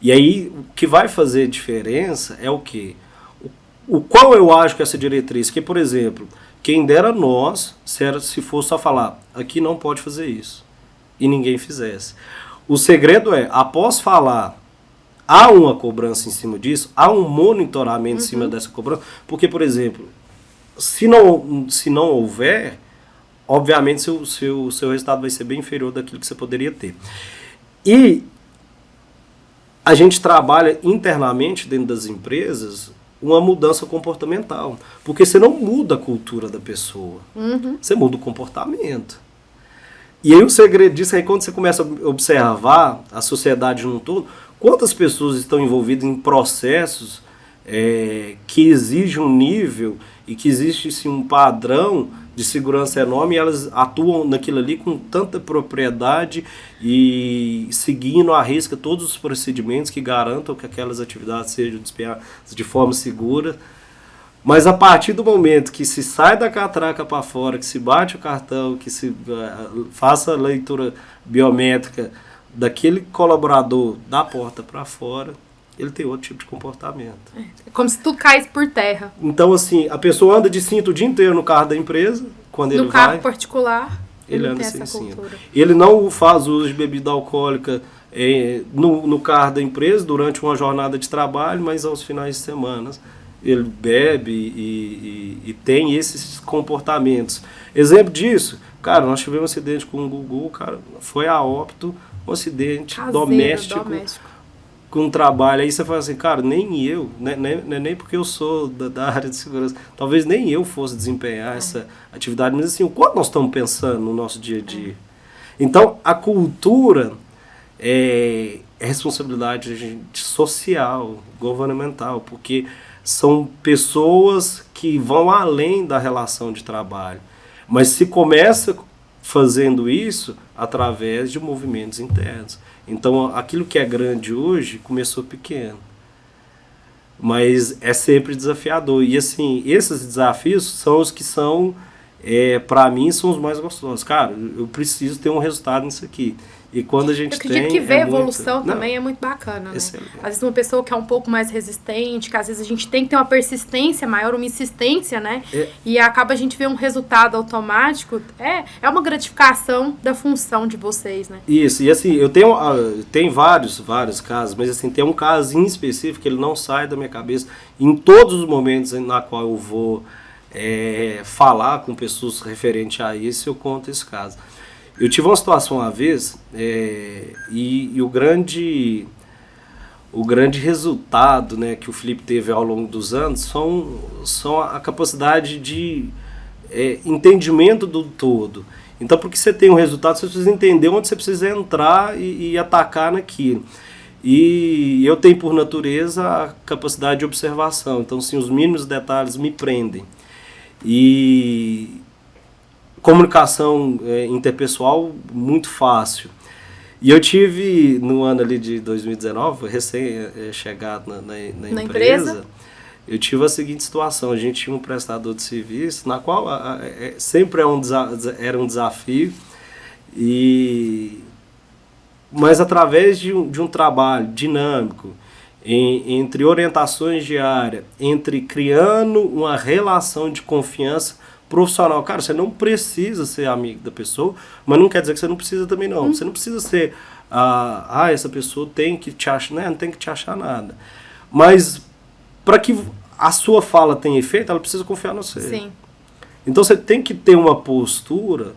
Speaker 2: e aí o que vai fazer diferença é o quê? Qual eu acho que essa diretriz? Que, por exemplo, quem dera nós, se fosse só falar, aqui não pode fazer isso, e ninguém fizesse. O segredo é, após falar, há uma cobrança em cima disso, há um monitoramento em cima dessa cobrança, porque, por exemplo, se não houver, obviamente seu resultado vai ser bem inferior daquilo que você poderia ter. E a gente trabalha internamente dentro das empresas uma mudança comportamental, porque você não muda a cultura da pessoa, você muda o comportamento. E aí o segredo disso é quando você começa a observar a sociedade num todo, quantas pessoas estão envolvidas em processos que exigem um nível e que existe sim, um padrão de segurança enorme, e elas atuam naquilo ali com tanta propriedade e seguindo à risca todos os procedimentos que garantam que aquelas atividades sejam desempenhadas de forma segura. Mas a partir do momento que se sai da catraca para fora, que se bate o cartão, que se faça a leitura biométrica daquele colaborador da porta para fora, ele tem outro tipo de comportamento.
Speaker 1: É como se tudo caísse por terra.
Speaker 2: Então, assim, a pessoa anda de cinto o dia inteiro no carro da empresa, quando ele vai...
Speaker 1: No carro particular,
Speaker 2: ele
Speaker 1: não
Speaker 2: anda
Speaker 1: tem
Speaker 2: sem
Speaker 1: essa
Speaker 2: cinto.
Speaker 1: cultura.
Speaker 2: Ele não faz uso de bebida alcoólica no carro da empresa durante uma jornada de trabalho, mas aos finais de semana ele bebe e tem esses comportamentos. Exemplo disso, cara, nós tivemos um acidente com o Gugu, cara, foi a óbito, um acidente
Speaker 1: Caseiro,
Speaker 2: doméstico. Com trabalho, aí você fala assim, cara, nem eu, nem porque eu sou da área de segurança, talvez nem eu fosse desempenhar essa atividade, mas assim, o quanto nós estamos pensando no nosso dia a dia. Então, a cultura é responsabilidade social, governamental, porque são pessoas que vão além da relação de trabalho, mas se começa fazendo isso através de movimentos internos. Então, aquilo que é grande hoje começou pequeno, mas é sempre desafiador. E assim, esses desafios são os que são, para mim, são os mais gostosos. Cara, eu preciso ter um resultado nisso aqui. E quando a gente
Speaker 1: eu acredito que ver evolução
Speaker 2: muito...
Speaker 1: também é muito bacana, né?
Speaker 2: Excelente.
Speaker 1: Às vezes uma pessoa que é um pouco mais resistente, que às vezes a gente tem que ter uma persistência maior, uma insistência, né? E acaba a gente ver um resultado automático, é uma gratificação da função de vocês, né?
Speaker 2: Isso, e assim, eu tenho vários casos, mas assim, tem um caso em específico que ele não sai da minha cabeça em todos os momentos na qual eu vou falar com pessoas referente a isso, eu conto esse caso. Eu tive uma situação uma vez e o grande resultado, né, que o Felipe teve ao longo dos anos são a capacidade de entendimento do todo. Então, porque você tem um resultado, você precisa entender onde você precisa entrar e atacar naquilo. E eu tenho, por natureza, a capacidade de observação. Então, sim, os mínimos detalhes me prendem. E... comunicação interpessoal muito fácil. E eu tive, no ano ali de 2019, recém-chegado na empresa, eu tive a seguinte situação. A gente tinha um prestador de serviço, na qual sempre era um desafio, mas através de um trabalho dinâmico, entre orientações diárias, entre criando uma relação de confiança profissional. Cara, você não precisa ser amigo da pessoa, mas não quer dizer que você não precisa também não. Você não precisa ser, essa pessoa tem que te achar, né? Não tem que te achar nada. Mas para que a sua fala tenha efeito, ela precisa confiar no você.
Speaker 1: Sim.
Speaker 2: Então você tem que ter uma postura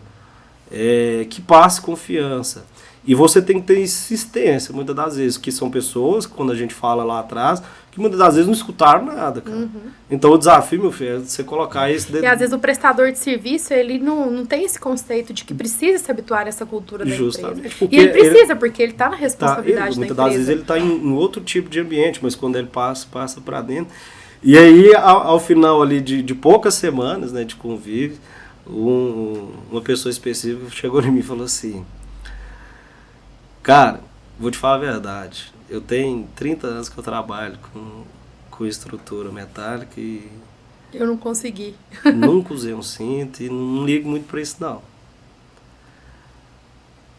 Speaker 2: que passe confiança. E você tem que ter insistência, muitas das vezes, que são pessoas, quando a gente fala lá atrás, que muitas das vezes não escutaram nada, cara. Então o desafio, meu filho, é você colocar esse...
Speaker 1: E às vezes o prestador de serviço, ele não tem esse conceito de que precisa se habituar a essa cultura da
Speaker 2: Justamente,
Speaker 1: empresa. E ele precisa, porque ele está na
Speaker 2: muitas
Speaker 1: responsabilidade da empresa.
Speaker 2: das vezes ele está em outro tipo de ambiente, mas quando ele passa para dentro... E aí, ao final ali de poucas semanas, né, de convívio, uma pessoa específica chegou em mim e falou assim: cara, vou te falar a verdade, eu tenho 30 anos que eu trabalho com estrutura metálica e
Speaker 1: eu não consegui.
Speaker 2: nunca usei um cinto e não ligo muito para isso não.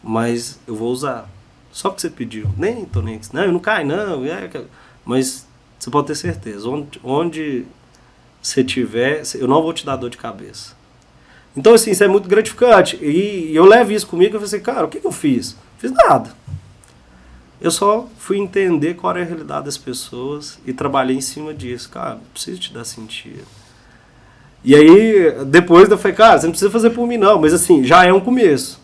Speaker 2: Mas eu vou usar. Só porque você pediu. Não, eu não caio não. Mas você pode ter certeza, onde você tiver, eu não vou te dar dor de cabeça. Então, assim, isso é muito gratificante. E eu levo isso comigo e eu falei assim, cara, o que eu fiz? Fiz nada. Eu só fui entender qual era a realidade das pessoas e trabalhei em cima disso. Cara, não preciso te dar sentido. E aí, depois eu falei, cara, você não precisa fazer por mim não, mas assim, já é um começo.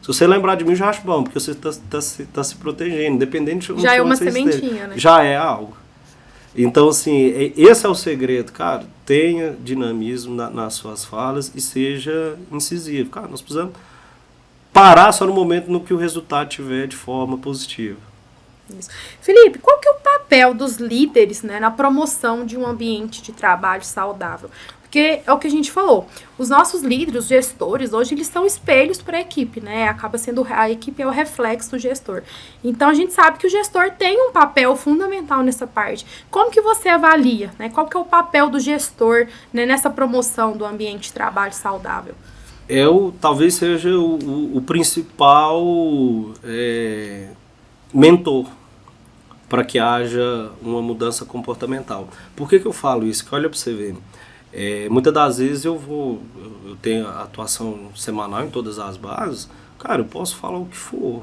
Speaker 2: Se você lembrar de mim, eu já acho bom, porque você tá se protegendo, independente de onde
Speaker 1: já é uma
Speaker 2: você
Speaker 1: sementinha,
Speaker 2: esteja.
Speaker 1: né?
Speaker 2: Já é algo. Então, assim, esse é o segredo, cara. Tenha dinamismo nas suas falas e seja incisivo. Cara, nós precisamos parar só no momento no que o resultado tiver de forma positiva.
Speaker 1: Isso. Felipe, qual que é o papel dos líderes, né, na promoção de um ambiente de trabalho saudável? Porque é o que a gente falou, os nossos líderes, os gestores, hoje eles são espelhos para a equipe, né? Acaba sendo, a equipe é o reflexo do gestor. Então a gente sabe que o gestor tem um papel fundamental nessa parte. Como que você avalia, né? Qual que é o papel do gestor, né, nessa promoção do ambiente de trabalho saudável?
Speaker 2: Talvez seja o principal mentor para que haja uma mudança comportamental. Por que eu falo isso? Que olha para você ver. Muitas das vezes eu tenho atuação semanal em todas as bases, cara, eu posso falar o que for,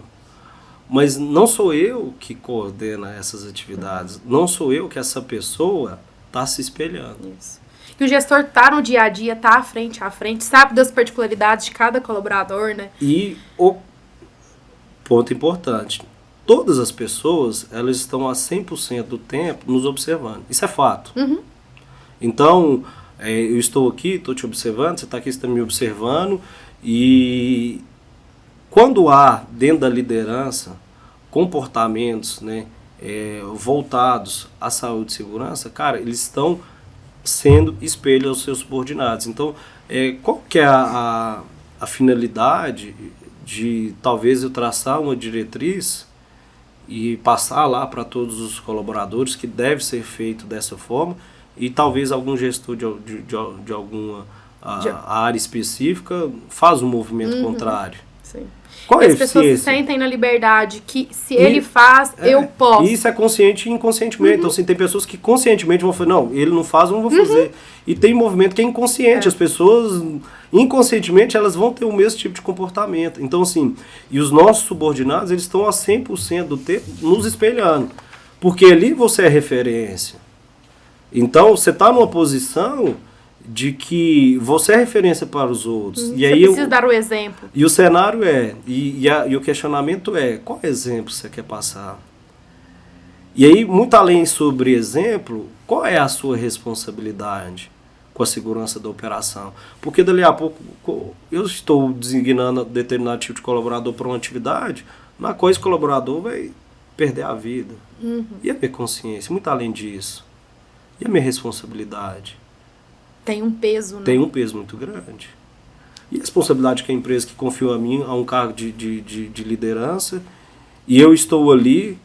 Speaker 2: mas não sou eu que coordena essas atividades, não sou eu que essa pessoa está se espelhando.
Speaker 1: Isso. E o gestor está no dia a dia, está à frente, sabe das particularidades de cada colaborador, né?
Speaker 2: E o ponto importante, todas as pessoas, elas estão a 100% do tempo nos observando, isso é fato.
Speaker 1: Uhum.
Speaker 2: Então, eu estou aqui, estou te observando, você está aqui, você está me observando, e quando há dentro da liderança comportamentos, né, voltados à saúde e segurança, cara, eles estão sendo espelho aos seus subordinados. Então, qual que é a finalidade de talvez eu traçar uma diretriz e passar lá para todos os colaboradores que deve ser feito dessa forma, e talvez algum gestor de alguma área específica faz um movimento contrário.
Speaker 1: Sim.
Speaker 2: Qual é a
Speaker 1: as pessoas se sentem na liberdade que se ele faz, eu posso.
Speaker 2: Isso é consciente e inconscientemente. Então, assim, tem pessoas que conscientemente vão falar, não, ele não faz, eu não vou fazer. E tem movimento que é inconsciente. As pessoas, inconscientemente, elas vão ter o mesmo tipo de comportamento. Então, assim, e os nossos subordinados, eles estão a 100% do tempo nos espelhando. Porque ali você é referência. Então, você está numa posição de que você é referência para os outros. E
Speaker 1: você
Speaker 2: aí
Speaker 1: precisa dar o exemplo.
Speaker 2: E o cenário e o questionamento qual exemplo você quer passar? E aí, muito além sobre exemplo, qual é a sua responsabilidade com a segurança da operação? Porque dali a pouco eu estou designando determinado tipo de colaborador para uma atividade na qual esse colaborador vai perder a vida. E a minha consciência, muito além disso. E a minha responsabilidade?
Speaker 1: Tem um peso, né?
Speaker 2: Tem um peso muito grande. E a responsabilidade que a empresa que confiou a mim a um cargo de liderança, e eu estou ali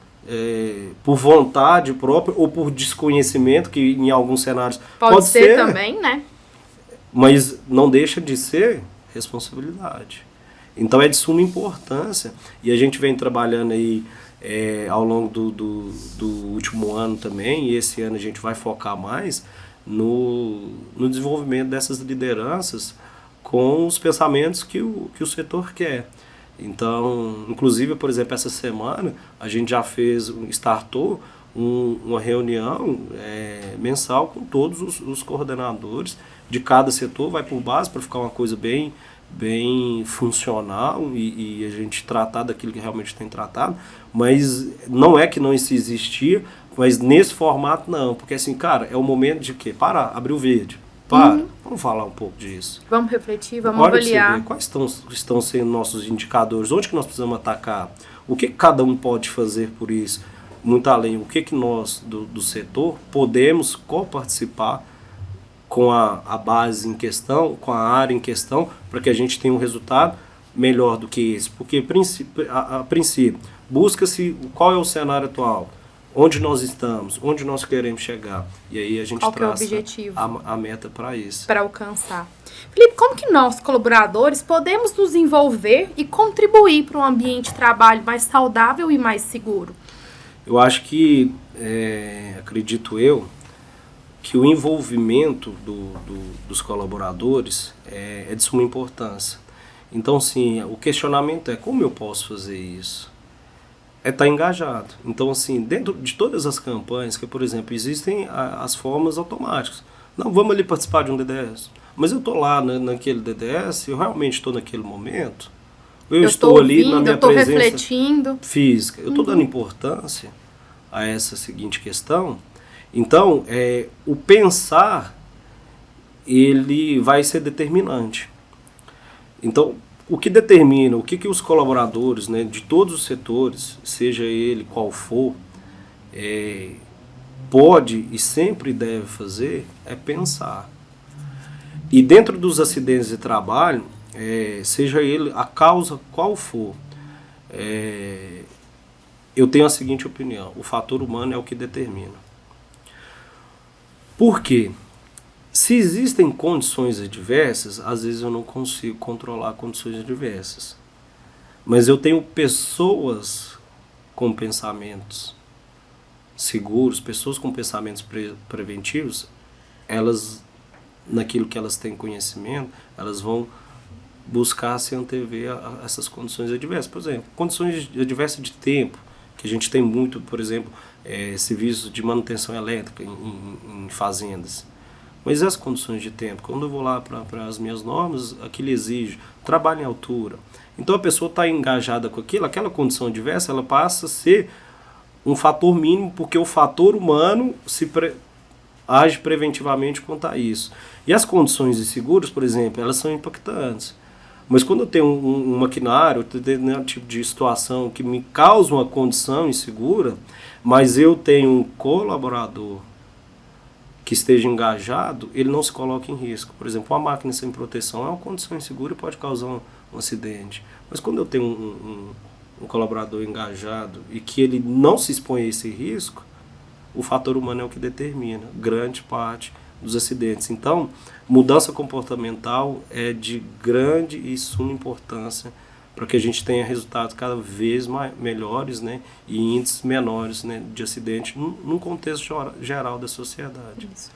Speaker 2: por vontade própria ou por desconhecimento, que em alguns cenários
Speaker 1: pode ser também, né?
Speaker 2: Mas não deixa de ser responsabilidade. Então é de suma importância, e a gente vem trabalhando aí ao longo do último ano também, e esse ano a gente vai focar mais no desenvolvimento dessas lideranças com os pensamentos que o setor quer. Então, inclusive, por exemplo, essa semana a gente já startou uma reunião mensal com todos os coordenadores de cada setor, vai por base para ficar uma coisa bem funcional e a gente tratar daquilo que realmente tem tratado, mas não é que não se existia, mas nesse formato não, porque assim, cara, é o momento de quê? Parar, abrir o verde. Vamos falar um pouco disso.
Speaker 1: Vamos refletir, vamos avaliar.
Speaker 2: Quais estão sendo nossos indicadores, onde que nós precisamos atacar, o que cada um pode fazer por isso, muito além, o que nós do setor podemos coparticipar com a base em questão, com a área em questão, para que a gente tenha um resultado melhor do que esse. Porque, a princípio, busca-se qual é o cenário atual, onde nós estamos, onde nós queremos chegar. E aí a gente traça a meta para isso.
Speaker 1: Para alcançar. Felipe, como que nós, colaboradores, podemos nos envolver e contribuir para um ambiente de trabalho mais saudável e mais seguro?
Speaker 2: Eu acho que, acredito eu, que o envolvimento dos colaboradores é de suma importância. Então, sim, o questionamento é como eu posso fazer isso? É estar engajado. Então, assim, dentro de todas as campanhas, que, por exemplo, existem as formas automáticas. Não, vamos ali participar de um DDS. Mas eu estou lá naquele DDS, eu realmente estou naquele momento. Eu estou ali na minha presença
Speaker 1: refletindo.
Speaker 2: Física. Eu estou dando importância a essa seguinte questão. Então, o pensar, ele vai ser determinante. Então, o que determina, o que os colaboradores, né, de todos os setores, seja ele qual for, pode e sempre deve fazer, é pensar. E dentro dos acidentes de trabalho, seja ele a causa qual for, eu tenho a seguinte opinião: o fator humano é o que determina. Por quê? Se existem condições adversas, às vezes eu não consigo controlar condições adversas. Mas eu tenho pessoas com pensamentos seguros, pessoas com pensamentos preventivos, elas, naquilo que elas têm conhecimento, elas vão buscar se antever a essas condições adversas. Por exemplo, condições adversas de tempo, que a gente tem muito, por exemplo, serviços de manutenção elétrica em fazendas. Mas e as condições de tempo? Quando eu vou lá para as minhas normas, aquilo exige trabalho em altura. Então a pessoa está engajada com aquilo, aquela condição adversa, ela passa a ser um fator mínimo, porque o fator humano age preventivamente quanto a isso. E as condições inseguras, por exemplo, elas são impactantes. Mas quando eu tenho um maquinário, um tipo de situação que me causa uma condição insegura, mas eu tenho um colaborador que esteja engajado, ele não se coloca em risco. Por exemplo, uma máquina sem proteção é uma condição insegura e pode causar um acidente. Mas quando eu tenho um colaborador engajado e que ele não se expõe a esse risco, o fator humano é o que determina grande parte dos acidentes. Então, mudança comportamental é de grande e suma importância para que a gente tenha resultados cada vez melhores, né, e índices menores, né, de acidente num contexto geral da sociedade.
Speaker 1: Isso.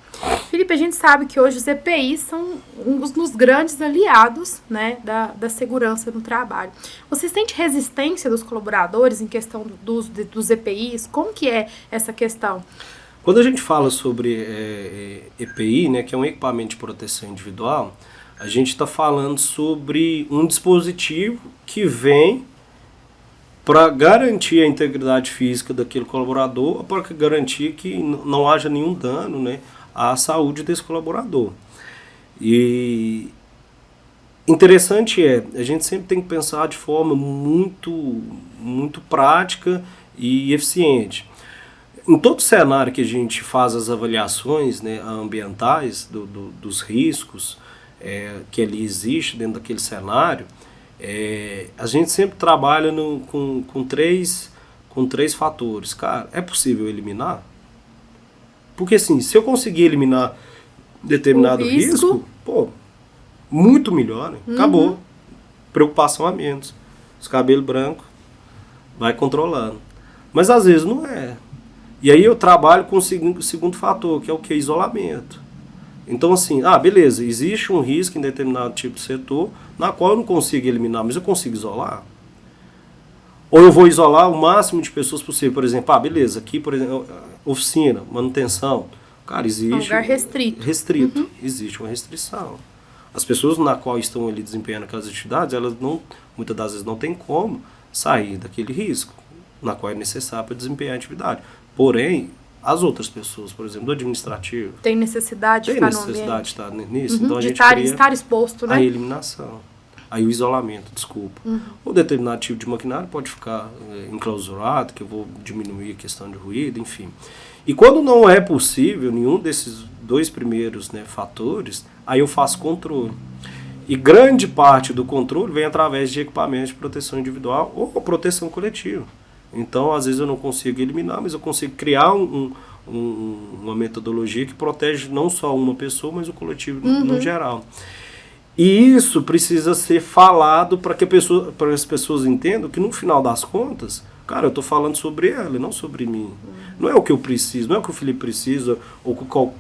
Speaker 1: Felipe, a gente sabe que hoje os EPIs são um dos grandes aliados, né, da segurança no trabalho. Você sente resistência dos colaboradores em questão dos EPIs? Como que é essa questão?
Speaker 2: Quando a gente fala sobre EPI, né, que é um equipamento de proteção individual, a gente está falando sobre um dispositivo que vem para garantir a integridade física daquele colaborador, para garantir que não haja nenhum dano, né, à saúde desse colaborador. E interessante a gente sempre tem que pensar de forma muito prática e eficiente. Em todo cenário que a gente faz as avaliações, né, ambientais dos riscos que ali existe dentro daquele cenário, a gente sempre trabalha com três fatores. Cara, é possível eliminar? Porque assim, se eu conseguir eliminar determinado risco, pô, muito melhor, né? Acabou. Preocupação a menos. Os cabelos brancos vai controlando. Mas às vezes não é. E aí eu trabalho com o segundo fator, que é o que? Isolamento. Então, assim, beleza, existe um risco em determinado tipo de setor, na qual eu não consigo eliminar, mas eu consigo isolar. Ou eu vou isolar o máximo de pessoas possível. Por exemplo, beleza, aqui, por exemplo, oficina, manutenção. Cara, existe...
Speaker 1: Um lugar restrito.
Speaker 2: Restrito. Existe uma restrição. As pessoas na qual estão ali desempenhando aquelas atividades, elas não, muitas das vezes não tem como sair daquele risco, na qual é necessário para desempenhar a atividade. Porém, as outras pessoas, por exemplo, do administrativo...
Speaker 1: Tem necessidade de estar no ambiente. Tem necessidade
Speaker 2: de estar nisso. Então a gente
Speaker 1: estar exposto, né?
Speaker 2: A eliminação. Aí o isolamento, desculpa. Um determinado tipo de maquinário pode ficar enclausurado, que eu vou diminuir a questão de ruído, enfim. E quando não é possível nenhum desses dois primeiros, né, fatores, aí eu faço controle. E grande parte do controle vem através de equipamentos de proteção individual ou proteção coletiva. Então, às vezes eu não consigo eliminar, mas eu consigo criar uma metodologia que protege não só uma pessoa, mas o coletivo no geral. E isso precisa ser falado para que as pessoas entendam que no final das contas, cara, eu estou falando sobre ela e não sobre mim. Não é o que eu preciso, não é o que o Felipe precisa, ou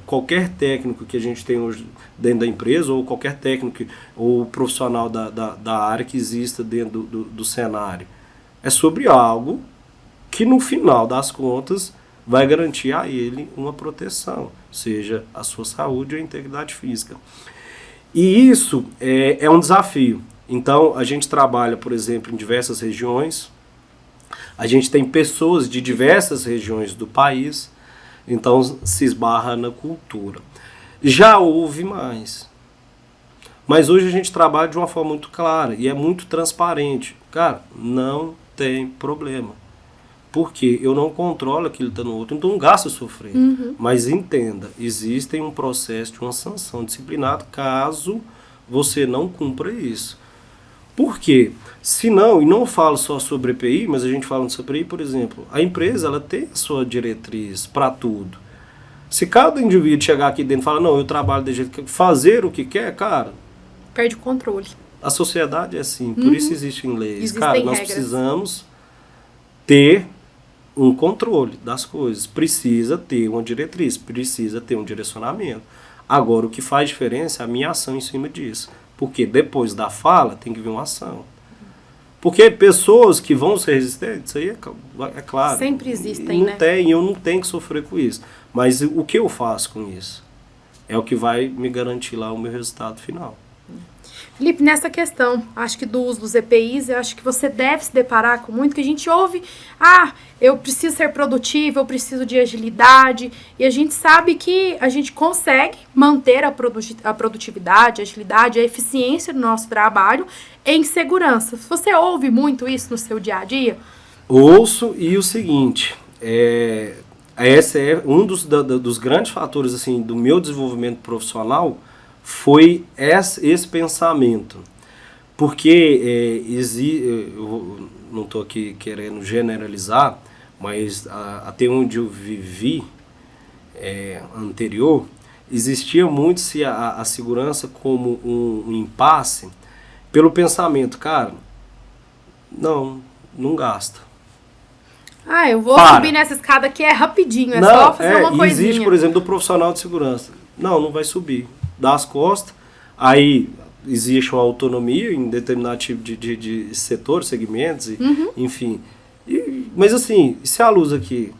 Speaker 2: qualquer técnico que a gente tem hoje dentro da empresa, ou qualquer técnico ou profissional da área que exista dentro do cenário. É sobre algo que no final das contas vai garantir a ele uma proteção, seja a sua saúde ou a integridade física. E isso é um desafio. Então, a gente trabalha, por exemplo, em diversas regiões. A gente tem pessoas de diversas regiões do país. Então, se esbarra na cultura. Já houve mais. Mas hoje a gente trabalha de uma forma muito clara e é muito transparente. Cara, não tem problema. Porque eu não controlo aquilo que está no outro, então não gasta sofrer. Mas entenda, existe um processo de uma sanção disciplinar caso você não cumpra isso. Por quê? Se não, e não falo só sobre EPI, mas a gente fala sobre EPI, por exemplo, a empresa ela tem a sua diretriz para tudo. Se cada indivíduo chegar aqui dentro e falar, não, eu trabalho de jeito que fazer o que quer, cara...
Speaker 1: Perde o controle.
Speaker 2: A sociedade é assim, por isso existem leis.
Speaker 1: Existem
Speaker 2: cara, nós
Speaker 1: regras.
Speaker 2: precisamos ter um controle das coisas, precisa ter uma diretriz, precisa ter um direcionamento. Agora, o que faz diferença é a minha ação em cima disso. Porque depois da fala tem que vir uma ação. Porque pessoas que vão ser resistentes, isso aí é claro.
Speaker 1: Sempre existem,
Speaker 2: não
Speaker 1: né?
Speaker 2: Eu não tenho que sofrer com isso. Mas o que eu faço com isso? É o que vai me garantir lá o meu resultado final.
Speaker 1: Felipe, nessa questão, acho que do uso dos EPIs, eu acho que você deve se deparar com muito, que a gente ouve, eu preciso ser produtivo, eu preciso de agilidade, e a gente sabe que a gente consegue manter a produtividade, a agilidade, a eficiência do nosso trabalho em segurança. Você ouve muito isso no seu dia a dia?
Speaker 2: Ouço, e o seguinte, esse é um dos grandes fatores assim, do meu desenvolvimento profissional, foi esse pensamento. Porque eu não estou aqui querendo generalizar, mas até onde eu vivi anterior, existia muito a segurança como um impasse pelo pensamento, cara, não gasta.
Speaker 1: Eu vou subir nessa escada aqui, é rapidinho, só fazer uma coisinha.
Speaker 2: Existe, por exemplo, do profissional de segurança. Não vai subir. Dá as costas, aí existe uma autonomia em determinado tipo de setor, segmentos, enfim. Mas assim, se a luz aqui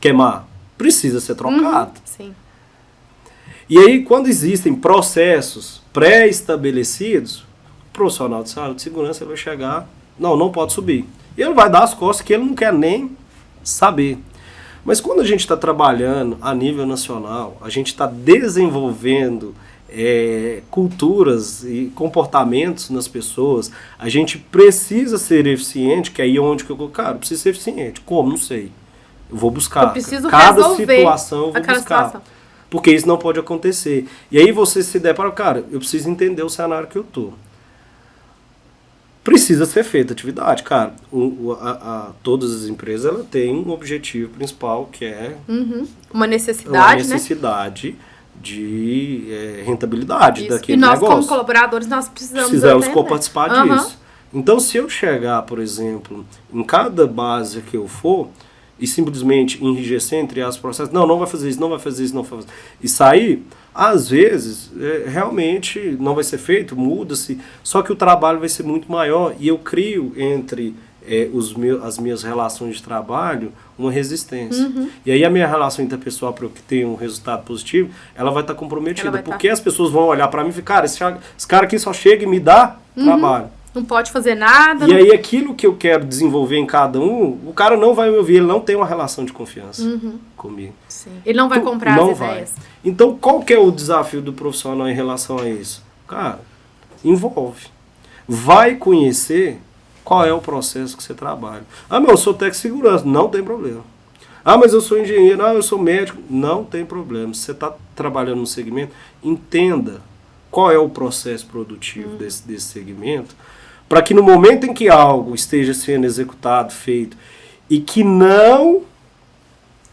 Speaker 2: queimar, precisa ser trocado.
Speaker 1: Sim.
Speaker 2: E aí, quando existem processos pré-estabelecidos, o profissional de saúde de segurança vai chegar, não pode subir. E ele vai dar as costas que ele não quer nem saber. Mas quando a gente está trabalhando a nível nacional, a gente está desenvolvendo culturas e comportamentos nas pessoas, a gente precisa ser eficiente, que é aí onde que eu preciso ser eficiente. Como? Não sei. Eu vou buscar.
Speaker 1: Eu preciso
Speaker 2: cada
Speaker 1: resolver
Speaker 2: situação eu vou buscar.
Speaker 1: Situação.
Speaker 2: Porque isso não pode acontecer. E aí você se depara, eu preciso entender o cenário que eu estou. Precisa ser feita atividade, cara. Todas as empresas ela têm um objetivo principal que é
Speaker 1: uma necessidade,
Speaker 2: de rentabilidade daquele
Speaker 1: negócio. E nós,
Speaker 2: negócio,
Speaker 1: como colaboradores, nós precisamos
Speaker 2: participar disso. Então, se eu chegar, por exemplo, em cada base que eu for, e simplesmente enrijecer entre as processos, não vai fazer isso, não vai fazer isso, não vai fazer isso, e sair, às vezes, realmente não vai ser feito, muda-se, só que o trabalho vai ser muito maior, e eu crio entre as minhas relações de trabalho uma resistência. E aí a minha relação interpessoal para eu ter um resultado positivo, ela vai estar comprometida, porque as pessoas vão olhar para mim e falar, cara, esse cara aqui só chega e me dá trabalho.
Speaker 1: Não pode fazer nada.
Speaker 2: E aí aquilo que eu quero desenvolver em cada um, o cara não vai me ouvir, ele não tem uma relação de confiança comigo.
Speaker 1: Sim. Ele não vai comprar as ideias.
Speaker 2: Então qual que é o desafio do profissional em relação a isso? Cara, envolve. Vai conhecer qual é o processo que você trabalha. Mas eu sou técnico de segurança, não tem problema. Mas eu sou engenheiro, eu sou médico, não tem problema. Se você está trabalhando no segmento, entenda qual é o processo produtivo desse segmento, para que no momento em que algo esteja sendo executado, feito, e que não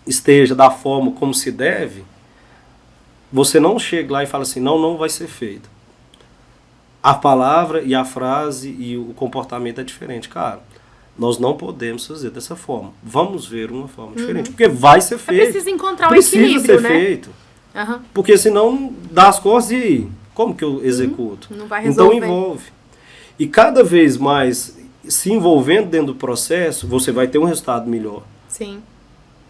Speaker 2: esteja da forma como se deve, você não chega lá e fala assim, não vai ser feito. A palavra e a frase e o comportamento é diferente. Cara, nós não podemos fazer dessa forma. Vamos ver uma forma diferente. Porque vai ser feito.
Speaker 1: Precisa encontrar um equilíbrio,
Speaker 2: ser feito. Porque senão dá as costas e aí, como que eu executo?
Speaker 1: Não vai resolver.
Speaker 2: Então envolve. E cada vez mais se envolvendo dentro do processo, você vai ter um resultado melhor.
Speaker 1: Sim.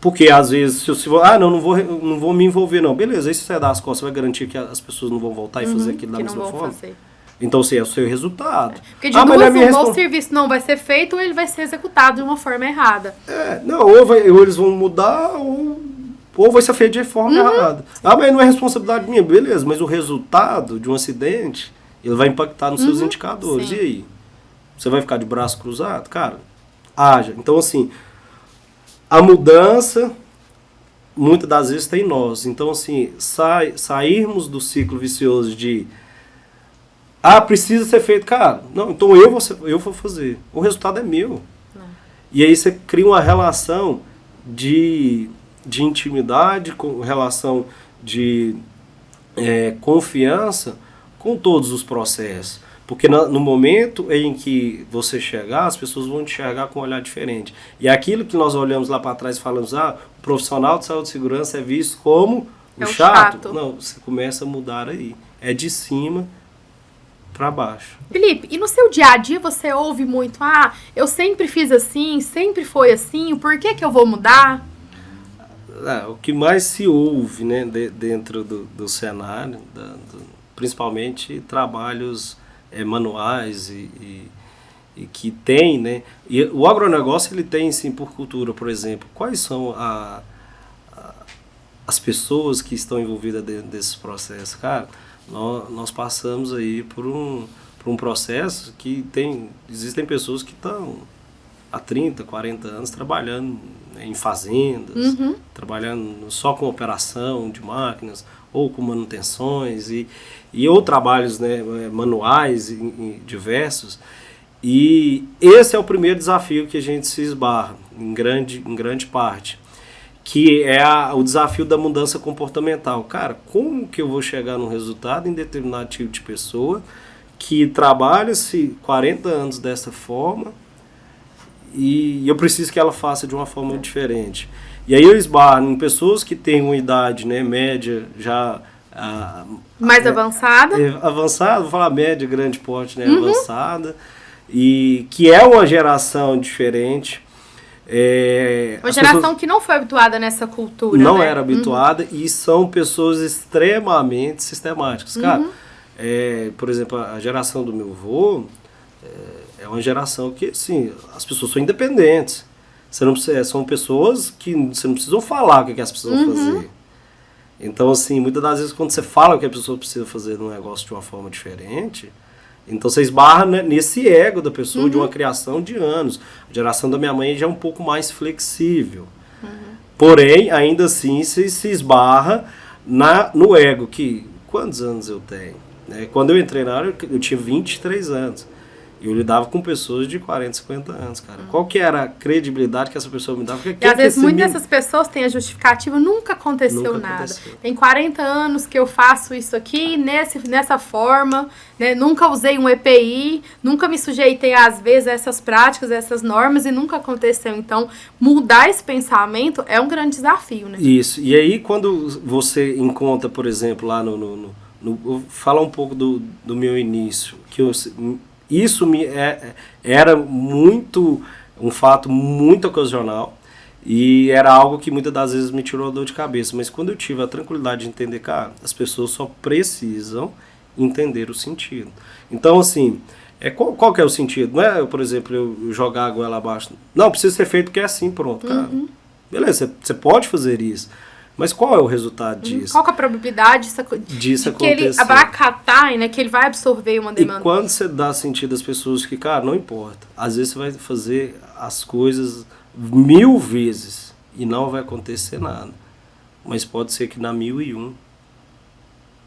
Speaker 2: Porque às vezes, se você não vou me envolver não. Beleza, aí se você dá as costas, vai garantir que as pessoas não vão voltar e fazer aquilo da mesma forma?
Speaker 1: Fazer.
Speaker 2: Então, é o seu resultado.
Speaker 1: Porque de duas, ou o serviço não vai ser feito, ou ele vai ser executado de uma forma errada.
Speaker 2: Ou eles vão mudar, ou vai ser feito de forma errada. Mas não é responsabilidade minha, beleza, mas o resultado de um acidente, ele vai impactar nos seus indicadores. Sim. E aí? Você vai ficar de braço cruzado? Cara, haja. Então, assim, a mudança, muitas das vezes, está em nós. Então, assim, sairmos do ciclo vicioso de precisa ser feito, cara. Não, então eu vou fazer. O resultado é meu. E aí você cria uma relação de intimidade, relação de confiança com todos os processos. Porque no momento em que você chegar, as pessoas vão te enxergar com um olhar diferente. E aquilo que nós olhamos lá para trás e falamos, o profissional de saúde e segurança é visto como o chato. Não, você começa a mudar aí. É de cima para baixo.
Speaker 1: Felipe, e no seu dia a dia você ouve muito, eu sempre fiz assim, sempre foi assim, por que eu vou mudar?
Speaker 2: O que mais se ouve, né, dentro do cenário, principalmente trabalhos manuais e que tem, né, e o agronegócio ele tem, sim, por cultura, por exemplo, quais são as pessoas que estão envolvidas dentro desses processos, cara? Nós passamos aí por um processo que existem pessoas que estão há 30, 40 anos trabalhando em fazendas, trabalhando só com operação de máquinas ou com manutenções ou trabalhos, né, manuais diversos. E esse é o primeiro desafio que a gente se esbarra em grande parte, que é o desafio da mudança comportamental. Cara, como que eu vou chegar num resultado em determinado tipo de pessoa que trabalha-se 40 anos dessa forma e eu preciso que ela faça de uma forma diferente? E aí eu esbarro em pessoas que têm uma idade, né, média já...
Speaker 1: mais avançada?
Speaker 2: Avançada, vou falar média, grande porte, né, avançada, e que é uma geração diferente.
Speaker 1: Uma geração que não foi habituada nessa cultura.
Speaker 2: Não era habituada e são pessoas extremamente sistemáticas. Cara, por exemplo, a geração do meu avô é uma geração que, assim, as pessoas são independentes. São pessoas que você não precisa falar o que as pessoas vão fazer. Então, assim, muitas das vezes quando você fala o que a pessoa precisa fazer num negócio de uma forma diferente, então você esbarra, né, nesse ego da pessoa de uma criação de anos. A geração da minha mãe já é um pouco mais flexível. Porém, ainda assim, se esbarra no ego, que quantos anos eu tenho? Quando eu entrei na área, eu tinha 23 anos. Eu lidava com pessoas de 40, 50 anos, cara. Qual que era a credibilidade que essa pessoa me dava?
Speaker 1: E às vezes muitas dessas pessoas têm a justificativa, nunca aconteceu nada. Tem 40 anos que eu faço isso aqui, nessa forma, né? Nunca usei um EPI, nunca me sujeitei às vezes a essas práticas, a essas normas e nunca aconteceu. Então, mudar esse pensamento é um grande desafio, né?
Speaker 2: Isso. E aí, quando você encontra, por exemplo, lá vou falar um pouco do meu início, que isso era um fato muito ocasional e era algo que muitas das vezes me tirou a dor de cabeça. Mas quando eu tive a tranquilidade de entender, cara, as pessoas só precisam entender o sentido. Então, assim, qual que é o sentido? Não é, por exemplo, eu jogar a goela abaixo. Não, precisa ser feito porque é assim, pronto, cara. Beleza, você pode fazer isso. Mas qual é o resultado disso?
Speaker 1: Qual que é a probabilidade
Speaker 2: disso
Speaker 1: de que ele vai acatar, né, que ele vai absorver uma demanda?
Speaker 2: E quando você dá sentido às pessoas que, cara, não importa. Às vezes você vai fazer as coisas 1000 vezes e não vai acontecer nada. Mas pode ser que na 1001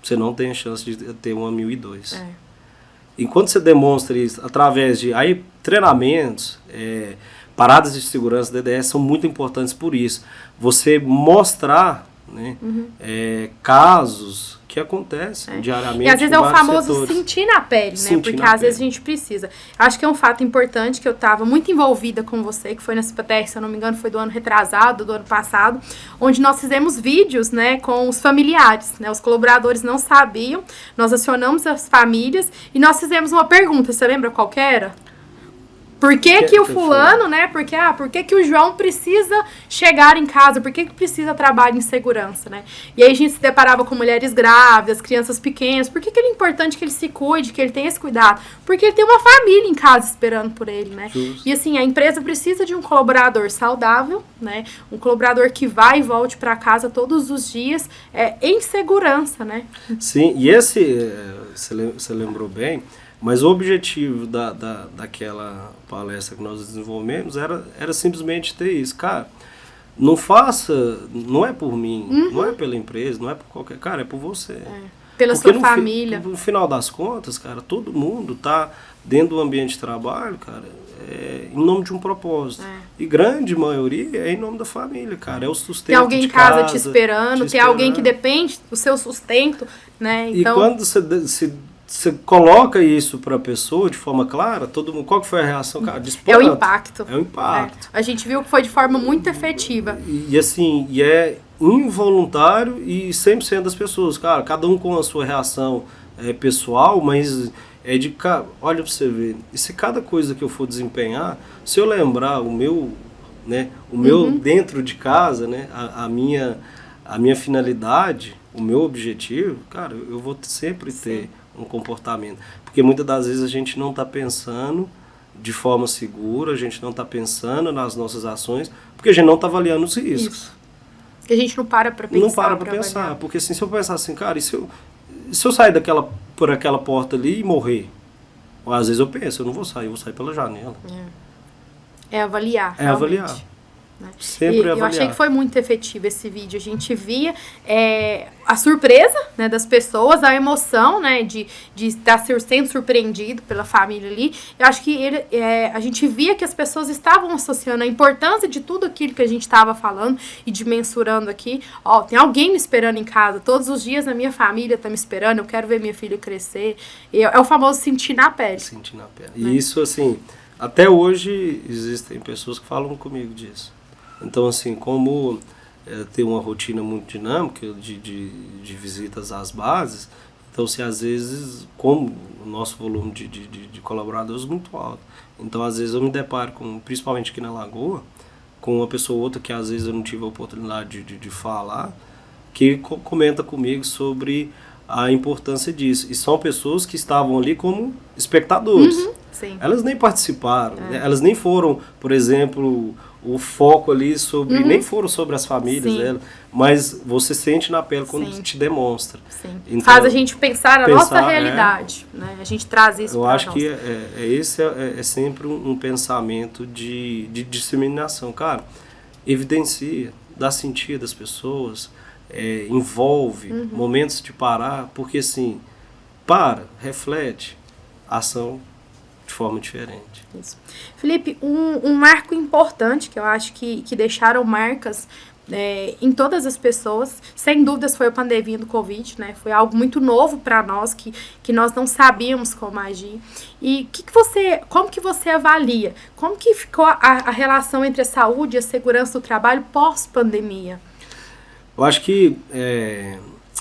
Speaker 2: você não tenha chance de ter uma 1002. Enquanto você demonstra isso através de treinamentos, paradas de segurança, DDS, são muito importantes por isso. Você mostrar, né, casos que acontecem diariamente.
Speaker 1: E às vezes é o famoso sentir na pele, né? Porque às vezes a gente precisa. Acho que é um fato importante que eu estava muito envolvida com você, que foi na CPTR, se eu não me engano, foi do ano retrasado, do ano passado, onde nós fizemos vídeos, né, com os familiares, né? Os colaboradores não sabiam, nós acionamos as famílias e nós fizemos uma pergunta, você lembra qual que era? Por que o fulano, né? Por que o João precisa chegar em casa? Por que precisa trabalhar em segurança, né? E aí a gente se deparava com mulheres grávidas, crianças pequenas. Por que é importante que ele se cuide, que ele tenha esse cuidado? Porque ele tem uma família em casa esperando por ele, né? Justo. E assim, a empresa precisa de um colaborador saudável, né? Um colaborador que vai e volte para casa todos os dias em segurança, né?
Speaker 2: Sim, e você lembrou bem. Mas o objetivo daquela palestra que nós desenvolvemos era simplesmente ter isso. Cara, não é por mim, não é pela empresa, não é por qualquer... Cara, é por você.
Speaker 1: Pela sua família.
Speaker 2: No final das contas, cara, todo mundo tá dentro do ambiente de trabalho, cara, em nome de um propósito. E grande maioria é em nome da família, cara. É o sustento.
Speaker 1: Tem alguém em casa te esperando, tem alguém que depende do seu sustento, né? Então...
Speaker 2: E quando você coloca isso para a pessoa de forma clara, todo mundo, qual que foi a reação? Cara,
Speaker 1: é o impacto.
Speaker 2: É o impacto.
Speaker 1: A gente viu que foi de forma muito efetiva.
Speaker 2: E assim, é involuntário e 100% das pessoas, cara, cada um com a sua reação pessoal, mas olha para você ver, e se cada coisa que eu for desempenhar, se eu lembrar o meu dentro de casa, né, a minha finalidade, o meu objetivo, cara, eu vou sempre ter um comportamento. Porque muitas das vezes a gente não está pensando de forma segura, a gente não está pensando nas nossas ações, porque a gente não está avaliando os riscos.
Speaker 1: Isso. Que a gente não para para pensar.
Speaker 2: Não para para pensar, avaliar. Porque assim, se eu pensar assim, cara, e se eu sair por aquela porta ali e morrer? Ou, às vezes eu penso, eu não vou sair, eu vou sair pela janela.
Speaker 1: É avaliar.
Speaker 2: É realmente. Avaliar. Né? Sempre avaliar.
Speaker 1: Eu achei que foi muito efetivo esse vídeo. A gente via a surpresa, né, das pessoas, a emoção, né, de estar sendo surpreendido pela família ali. Eu acho que a gente via que as pessoas estavam associando a importância de tudo aquilo que a gente estava falando e dimensurando aqui. Tem alguém me esperando em casa. Todos os dias a minha família está me esperando. Eu quero ver minha filha crescer. É o famoso sentir na pele.
Speaker 2: Sentir na pele. E isso, assim, até hoje existem pessoas que falam comigo disso. Então, assim, como tem uma rotina muito dinâmica de visitas às bases, então, se às vezes, como o nosso volume de colaboradores é muito alto, então, às vezes, eu me deparo, principalmente aqui na Lagoa, com uma pessoa ou outra que, às vezes, eu não tive a oportunidade de falar, que comenta comigo sobre a importância disso. E são pessoas que estavam ali como espectadores.
Speaker 1: Sim.
Speaker 2: Elas nem participaram, né? Elas nem foram, por exemplo, o foco ali nem foram sobre as famílias dela, mas você sente na pele quando te demonstra.
Speaker 1: Sim. Então, faz a gente pensar na nossa realidade, né? A gente traz isso para nós.
Speaker 2: Eu acho que esse é sempre um pensamento de disseminação. Cara, evidencia, dá sentido às pessoas, envolve momentos de parar, porque assim, reflete, ação de forma diferente.
Speaker 1: Isso. Felipe, um marco importante que eu acho que deixaram marcas em todas as pessoas, sem dúvidas foi a pandemia do Covid, né? Foi algo muito novo para nós, que nós não sabíamos como agir. E como que você avalia? Como que ficou a relação entre a saúde e a segurança do trabalho pós-pandemia?
Speaker 2: Eu acho que,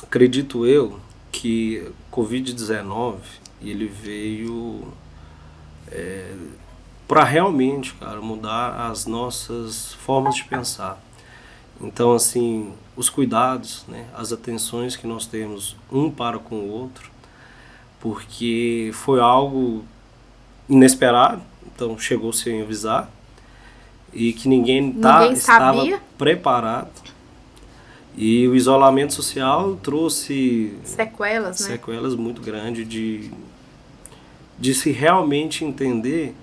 Speaker 2: acredito eu, que Covid-19, ele veio para realmente, cara, mudar as nossas formas de pensar. Então, assim, os cuidados, né, as atenções que nós temos um para com o outro, porque foi algo inesperado, então chegou sem avisar, e que ninguém estava preparado. E o isolamento social trouxe sequelas muito grandes de se realmente entender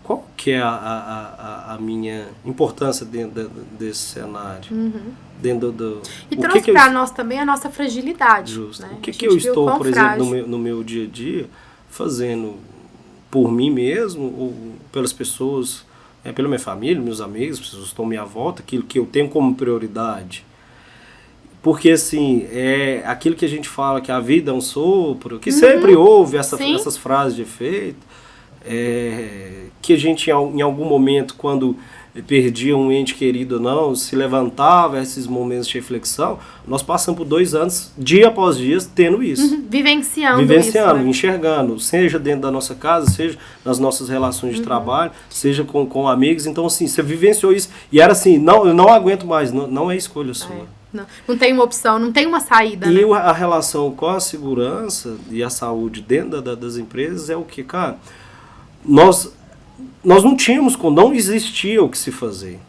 Speaker 2: qual que é a minha importância dentro desse cenário. Dentro
Speaker 1: e trouxe para nós também a nossa fragilidade.
Speaker 2: Justo.
Speaker 1: Né?
Speaker 2: O que eu estou, por exemplo, no meu dia a dia, fazendo por mim mesmo, ou pelas pessoas, pela minha família, meus amigos, as pessoas que estão à minha volta, aquilo que eu tenho como prioridade. Porque, assim, aquilo que a gente fala que a vida é um sopro, que sempre houve essas frases de efeito, que a gente, em algum momento, quando perdia um ente querido ou não, se levantava esses momentos de reflexão, nós passamos por 2 anos, dia após dia, tendo isso.
Speaker 1: Vivenciando isso, né?
Speaker 2: Enxergando, seja dentro da nossa casa, seja nas nossas relações de trabalho, seja com amigos. Então, assim, você vivenciou isso. E era assim, não, eu não aguento mais, não é escolha sua.
Speaker 1: Não tem uma opção, não tem uma saída.
Speaker 2: E
Speaker 1: né?
Speaker 2: a relação com a segurança e a saúde dentro das empresas é o que, cara? Nós não tínhamos, não existia o que se fazer.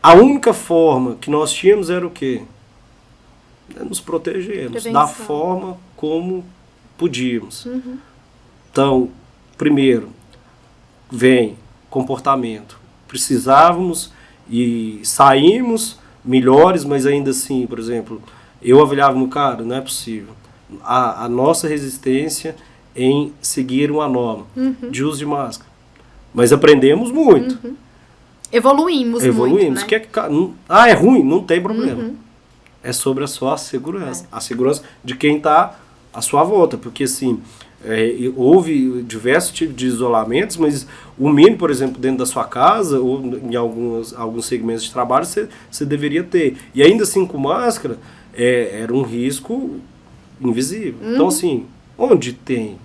Speaker 2: A única forma que nós tínhamos era o quê? Nos protegermos da forma como podíamos. Então, primeiro, vem comportamento. Precisávamos e saímos melhores, mas ainda assim, por exemplo, eu avaliava no cara, não é possível. A nossa resistência em seguir uma norma de uso de máscara. Mas aprendemos muito.
Speaker 1: Evoluímos muito, né?
Speaker 2: É ruim? Não tem problema. É sobre a sua segurança. A segurança de quem está à sua volta. Porque, assim, houve diversos tipos de isolamentos, mas o mínimo, por exemplo, dentro da sua casa ou em alguns segmentos de trabalho, você deveria ter. E ainda assim, com máscara, era um risco invisível. Então, assim, onde tem?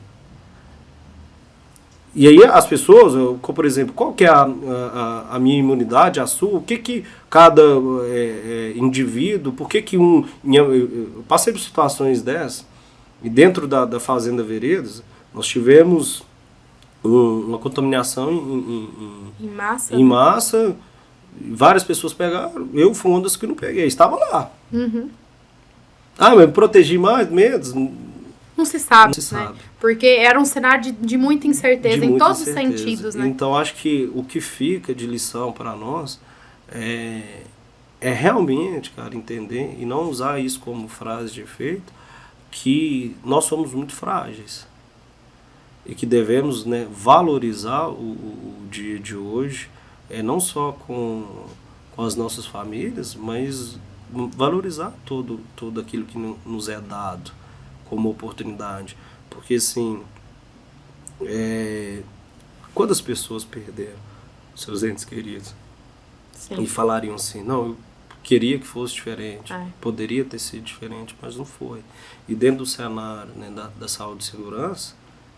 Speaker 2: E aí as pessoas, por exemplo, qual que é a minha imunidade, a sua, o que cada indivíduo, por que eu passei por situações dessas, e dentro da Fazenda Veredas, nós tivemos uma contaminação em massa, várias pessoas pegaram, eu fui uma das que não peguei, estava lá. Mas protegi mais, menos...
Speaker 1: Não se sabe, né? Porque era um cenário de muita incerteza em todos os sentidos, né?
Speaker 2: Então, acho que o que fica de lição para nós é realmente, cara, entender e não usar isso como frase de efeito, que nós somos muito frágeis e que devemos, né, valorizar o dia de hoje, não só com as nossas famílias, mas valorizar tudo aquilo que nos é dado como oportunidade. Porque, assim, quantas pessoas perderam seus entes queridos? Sim. E falariam assim, não, eu queria que fosse diferente, poderia ter sido diferente, mas não foi. E dentro do cenário, né, da saúde e segurança,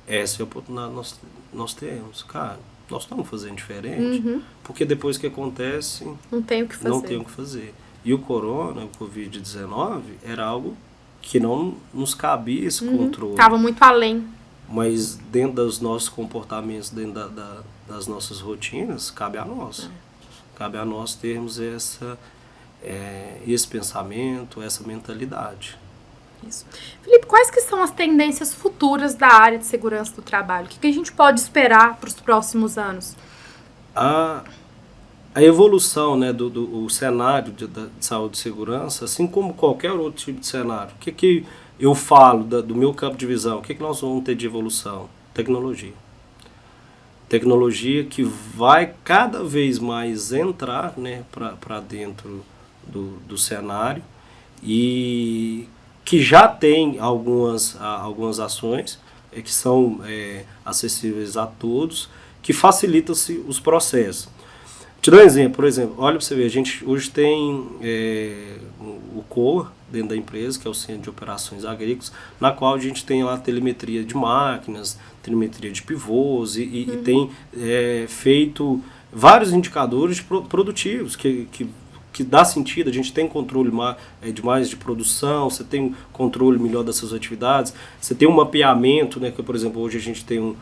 Speaker 2: essa é a oportunidade que nós temos. Cara, nós estamos fazendo diferente, porque depois que acontece,
Speaker 1: não tem o que
Speaker 2: fazer. E o corona, o Covid-19, era algo que não nos cabia esse controle.
Speaker 1: Estava muito além.
Speaker 2: Mas dentro dos nossos comportamentos, dentro das nossas rotinas, cabe a nós. Cabe a nós termos esse pensamento, essa mentalidade.
Speaker 1: Isso. Felipe, quais que são as tendências futuras da área de segurança do trabalho? O que a gente pode esperar para os próximos anos?
Speaker 2: A evolução, né, do cenário de saúde e segurança, assim como qualquer outro tipo de cenário. O que eu falo do meu campo de visão, o que nós vamos ter de evolução? Tecnologia. Tecnologia que vai cada vez mais entrar, né, para dentro do cenário e que já tem algumas ações que são acessíveis a todos, que facilitam-se os processos. Te dou um exemplo, por exemplo, olha para você ver, a gente hoje tem o COA dentro da empresa, que é o Centro de Operações Agrícolas, na qual a gente tem lá telemetria de máquinas, telemetria de pivôs e tem feito vários indicadores produtivos que dá sentido. A gente tem controle mais de produção, você tem um controle melhor das suas atividades, você tem um mapeamento, né, que, por exemplo, hoje a gente tem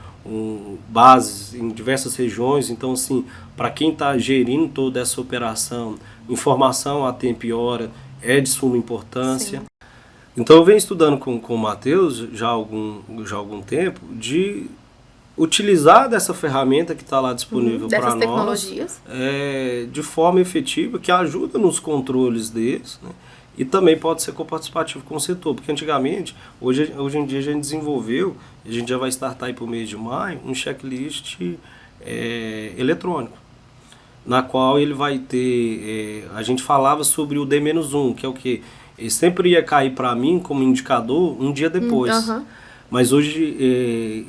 Speaker 2: bases em diversas regiões, então, assim, para quem está gerindo toda essa operação, informação a tempo e hora é de suma importância. Sim. Então, eu venho estudando com o Matheus já há algum tempo de utilizar dessa ferramenta que está lá disponível para nós de forma efetiva, que ajuda nos controles deles, né? E também pode ser coparticipativo com o setor, porque antigamente, hoje em dia a gente desenvolveu, a gente já vai startar aí para o mês de maio, um checklist eletrônico, na qual ele vai ter, a gente falava sobre o D-1, que é o quê? Ele sempre ia cair para mim como indicador um dia depois. Mas hoje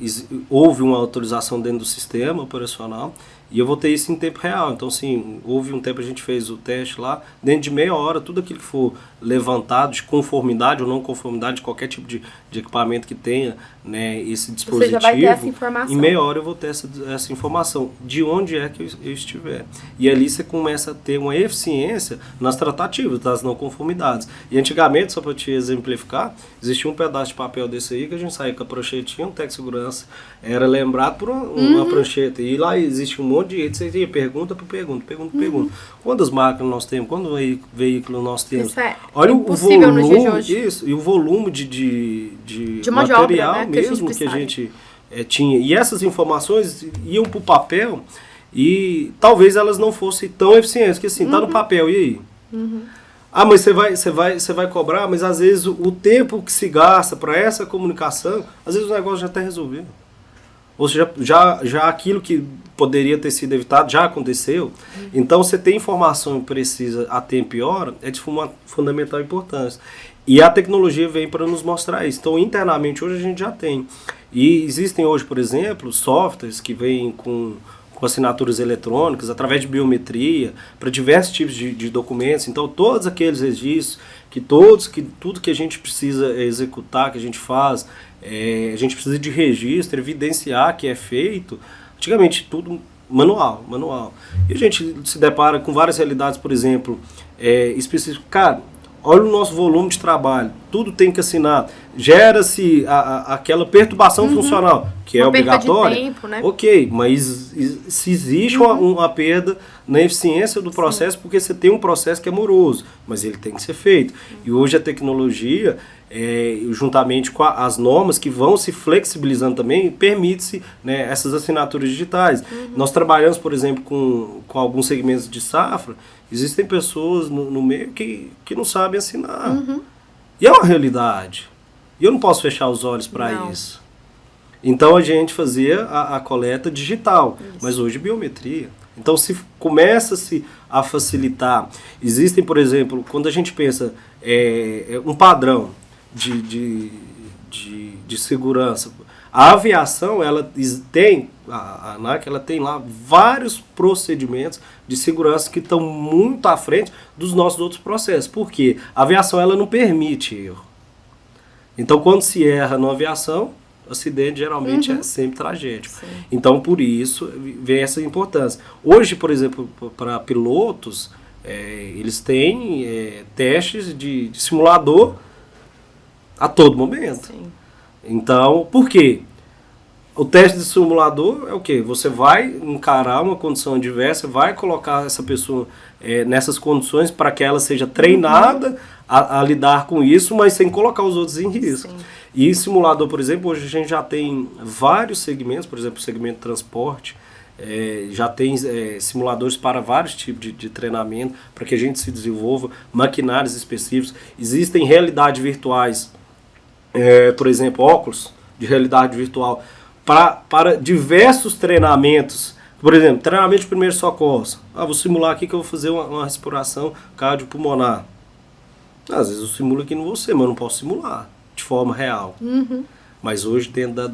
Speaker 2: houve uma autorização dentro do sistema operacional e eu vou ter isso em tempo real. Então, assim, houve um tempo a gente fez o teste lá, dentro de meia hora, tudo aquilo que for levantado de conformidade ou não conformidade de qualquer tipo de equipamento que tenha, né, esse dispositivo,
Speaker 1: você já vai ter essa informação.
Speaker 2: Em meia hora eu vou ter essa informação, de onde é que eu estiver. E ali você começa a ter uma eficiência nas tratativas das não conformidades. E antigamente, só para te exemplificar, existia um pedaço de papel desse aí que a gente saía com a pranchetinha, um técnico de segurança era lembrado por uma prancheta. E lá existe um monte de jeito, você ia pergunta por pergunta. Quantas máquinas nós temos? Quantos veículos nós temos?
Speaker 1: Isso é
Speaker 2: olha
Speaker 1: impossível
Speaker 2: o volume,
Speaker 1: nos dias de hoje.
Speaker 2: Isso, e o volume de
Speaker 1: material,
Speaker 2: obra, né, mesmo que a gente tinha. E essas informações iam para o papel e talvez elas não fossem tão eficientes, porque assim, tá no papel, e aí? Ah, mas você vai cobrar, mas às vezes o tempo que se gasta para essa comunicação, às vezes o negócio já está resolvido. Ou seja, já aquilo que poderia ter sido evitado já aconteceu. Então, você ter informação precisa a tempo e hora é de fundamental importância. E a tecnologia vem para nos mostrar isso. Então, internamente, hoje a gente já tem. E existem hoje, por exemplo, softwares que vêm com assinaturas eletrônicas, através de biometria, para diversos tipos de documentos. Então, todos aqueles registros, tudo que a gente precisa executar, que a gente faz, a gente precisa de registro, evidenciar que é feito. Antigamente, tudo manual. E a gente se depara com várias realidades, por exemplo, específicas. Cara, olha o nosso volume de trabalho, tudo tem que assinar. Gera-se aquela perturbação funcional, que é obrigatória.
Speaker 1: Perda de tempo, né?
Speaker 2: Ok, mas se existe uma perda na eficiência do processo, porque você tem um processo que é moroso, mas ele tem que ser feito. E hoje a tecnologia, juntamente com as normas que vão se flexibilizando também, permite-se, né, essas assinaturas digitais. Nós trabalhamos, por exemplo, com alguns segmentos de safra, existem pessoas no meio que não sabem assinar. E é uma realidade. E eu não posso fechar os olhos para isso. Então a gente fazia a coleta digital, mas hoje biometria. Então se começa-se a facilitar. Existem, por exemplo, quando a gente pensa um padrão de segurança, a aviação ela tem, a ANAC ela tem lá vários procedimentos de segurança que estão muito à frente dos nossos outros processos. Por quê? A aviação ela não permite erro. Então quando se erra na aviação, o acidente geralmente é sempre tragédico. Sim. Então por isso vem essa importância. Hoje, por exemplo, para pilotos, eles têm testes de simulador a todo momento. Sim. Então, por quê? O teste de simulador é o quê? Você vai encarar uma condição adversa, vai colocar essa pessoa nessas condições para que ela seja treinada a lidar com isso, mas sem colocar os outros em risco. Sim. E simulador, por exemplo, hoje a gente já tem vários segmentos, por exemplo, o segmento de transporte, já tem simuladores para vários tipos de treinamento, para que a gente se desenvolva, maquinários específicos. Existem realidades virtuais por exemplo, óculos de realidade virtual para diversos treinamentos. Por exemplo, treinamento de primeiros socorros. Vou simular aqui que eu vou fazer uma respiração cardiopulmonar. Às vezes eu simulo aqui no você, mas eu não posso simular de forma real. Mas hoje, dentro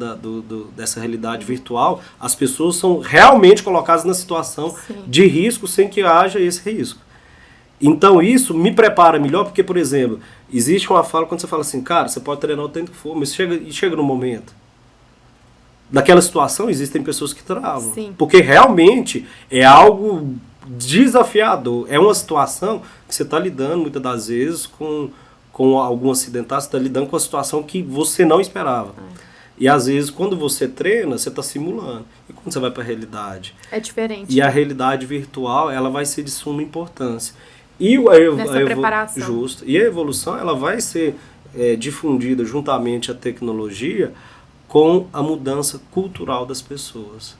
Speaker 2: dessa realidade virtual, as pessoas são realmente colocadas na situação de risco sem que haja esse risco. Então isso me prepara melhor, porque, por exemplo, existe uma fala quando você fala assim, cara, você pode treinar o tempo que for, mas chega no momento. Daquela situação existem pessoas que travam.
Speaker 1: Sim.
Speaker 2: Porque realmente é algo desafiador. É uma situação que você está lidando muitas das vezes com algum acidentado, você está lidando com uma situação que você não esperava. E às vezes quando você treina, você está simulando. E quando você vai para a realidade?
Speaker 1: É diferente.
Speaker 2: E a realidade virtual, ela vai ser de suma importância. E
Speaker 1: nessa preparação.
Speaker 2: Justo. E a evolução, ela vai ser difundida juntamente à tecnologia com a mudança cultural das pessoas.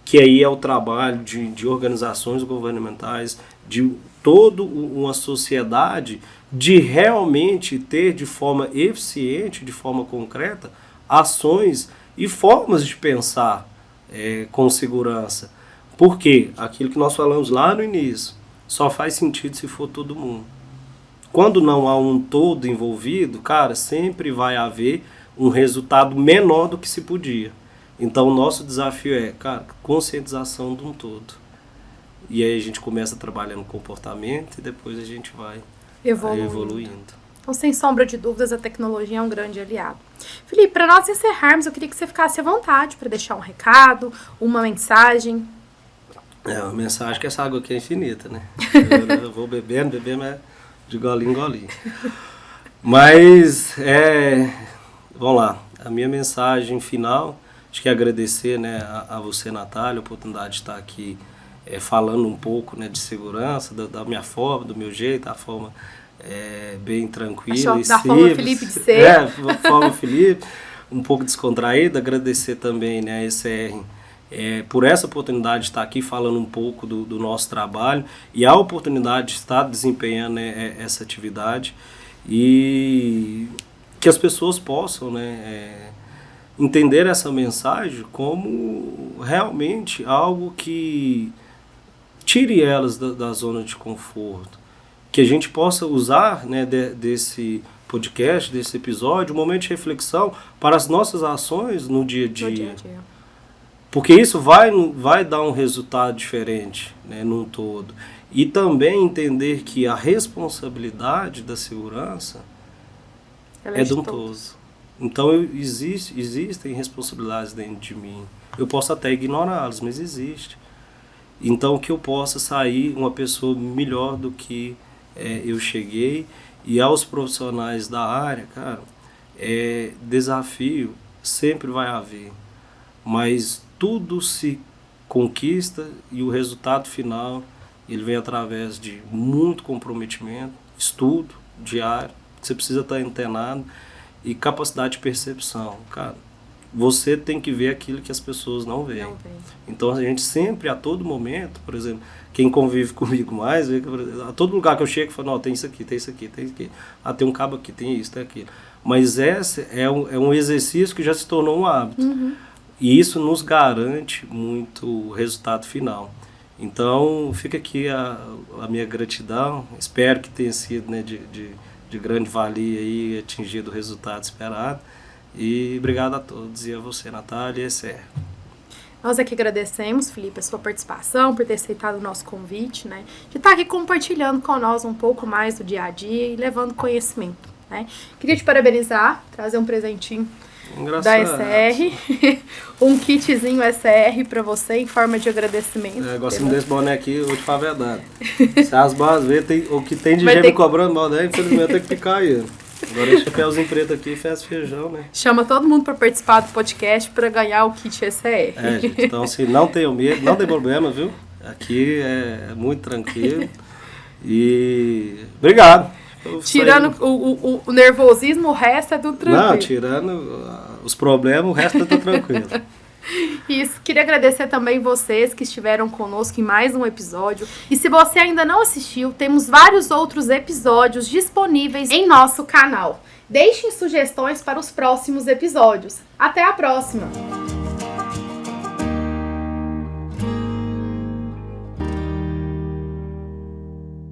Speaker 2: Que aí é o trabalho de organizações governamentais, de toda uma sociedade, de realmente ter de forma eficiente, de forma concreta, ações e formas de pensar com segurança. Por quê? Aquilo que nós falamos lá no início, só faz sentido se for todo mundo. Quando não há um todo envolvido, cara, sempre vai haver um resultado menor do que se podia. Então o nosso desafio é, cara, conscientização de um todo. E aí a gente começa trabalhando no comportamento e depois a gente vai evoluindo.
Speaker 1: Então, sem sombra de dúvidas, a tecnologia é um grande aliado. Felipe, para nós encerrarmos, eu queria que você ficasse à vontade para deixar um recado, uma mensagem.
Speaker 2: Uma mensagem que essa água aqui é infinita, né? Eu vou bebendo, mas de golinho em golinho. Mas, vamos lá, a minha mensagem final, acho que é agradecer, né, a você, Natália, a oportunidade de estar aqui falando um pouco, né, de segurança, da minha forma, do meu jeito, a forma bem tranquila e simples. Da forma Felipe de ser. Forma Felipe, um pouco descontraída. Agradecer também, né, a ECR por essa oportunidade de estar aqui falando um pouco do nosso trabalho e a oportunidade de estar desempenhando essa atividade e que as pessoas possam, né, entender essa mensagem como realmente algo que tire elas da zona de conforto. Que a gente possa usar, né, desse podcast, desse episódio, um momento de reflexão para as nossas ações no dia a dia. Porque isso vai dar um resultado diferente, né, num todo. E também entender que a responsabilidade da segurança é de um todo. Então existem responsabilidades dentro de mim. Eu posso até ignorá-las, mas existe. Então que eu possa sair uma pessoa melhor do que eu cheguei. E aos profissionais da área, cara, desafio sempre vai haver. Mas tudo se conquista e o resultado final ele vem através de muito comprometimento, estudo diário, você precisa estar antenado e capacidade de percepção. Cara, você tem que ver aquilo que as pessoas não veem. Então a gente sempre, a todo momento, por exemplo, quem convive comigo mais, vê que, a todo lugar que eu chego, fala, não, tem isso aqui, tem isso aqui, tem isso aqui. Tem um cabo aqui, tem isso, tem aquilo. Mas esse é um exercício que já se tornou um hábito. E isso nos garante muito resultado final. Então, fica aqui a minha gratidão. Espero que tenha sido, né, de grande valia e atingido o resultado esperado. E obrigado a todos e a você, Natália e ECR.
Speaker 1: Nós aqui agradecemos, Felipe, a sua participação, por ter aceitado o nosso convite, né, de estar aqui compartilhando com nós um pouco mais do dia a dia e levando conhecimento, né. Queria te parabenizar, trazer um presentinho da ECR, um kitzinho ECR para você em forma de agradecimento.
Speaker 2: Gostando desse boné aqui, eu vou te falar a verdade. Se as barras verem, o que tem de gente me cobrando boné, infelizmente tem que picar aí. Agora esse chapéuzinho preto aqui faz feijão, né?
Speaker 1: Chama todo mundo para participar do podcast para ganhar o kit ECR.
Speaker 2: Gente, então assim, não tenham medo, não tem problema, viu? Aqui é muito tranquilo. E obrigado.
Speaker 1: Tirando o nervosismo, o resto é tudo tranquilo.
Speaker 2: Não, tirando os problemas, o resto é tudo tranquilo.
Speaker 1: Isso, queria agradecer também vocês que estiveram conosco em mais um episódio. E se você ainda não assistiu, temos vários outros episódios disponíveis em nosso canal. Deixem sugestões para os próximos episódios. Até a próxima!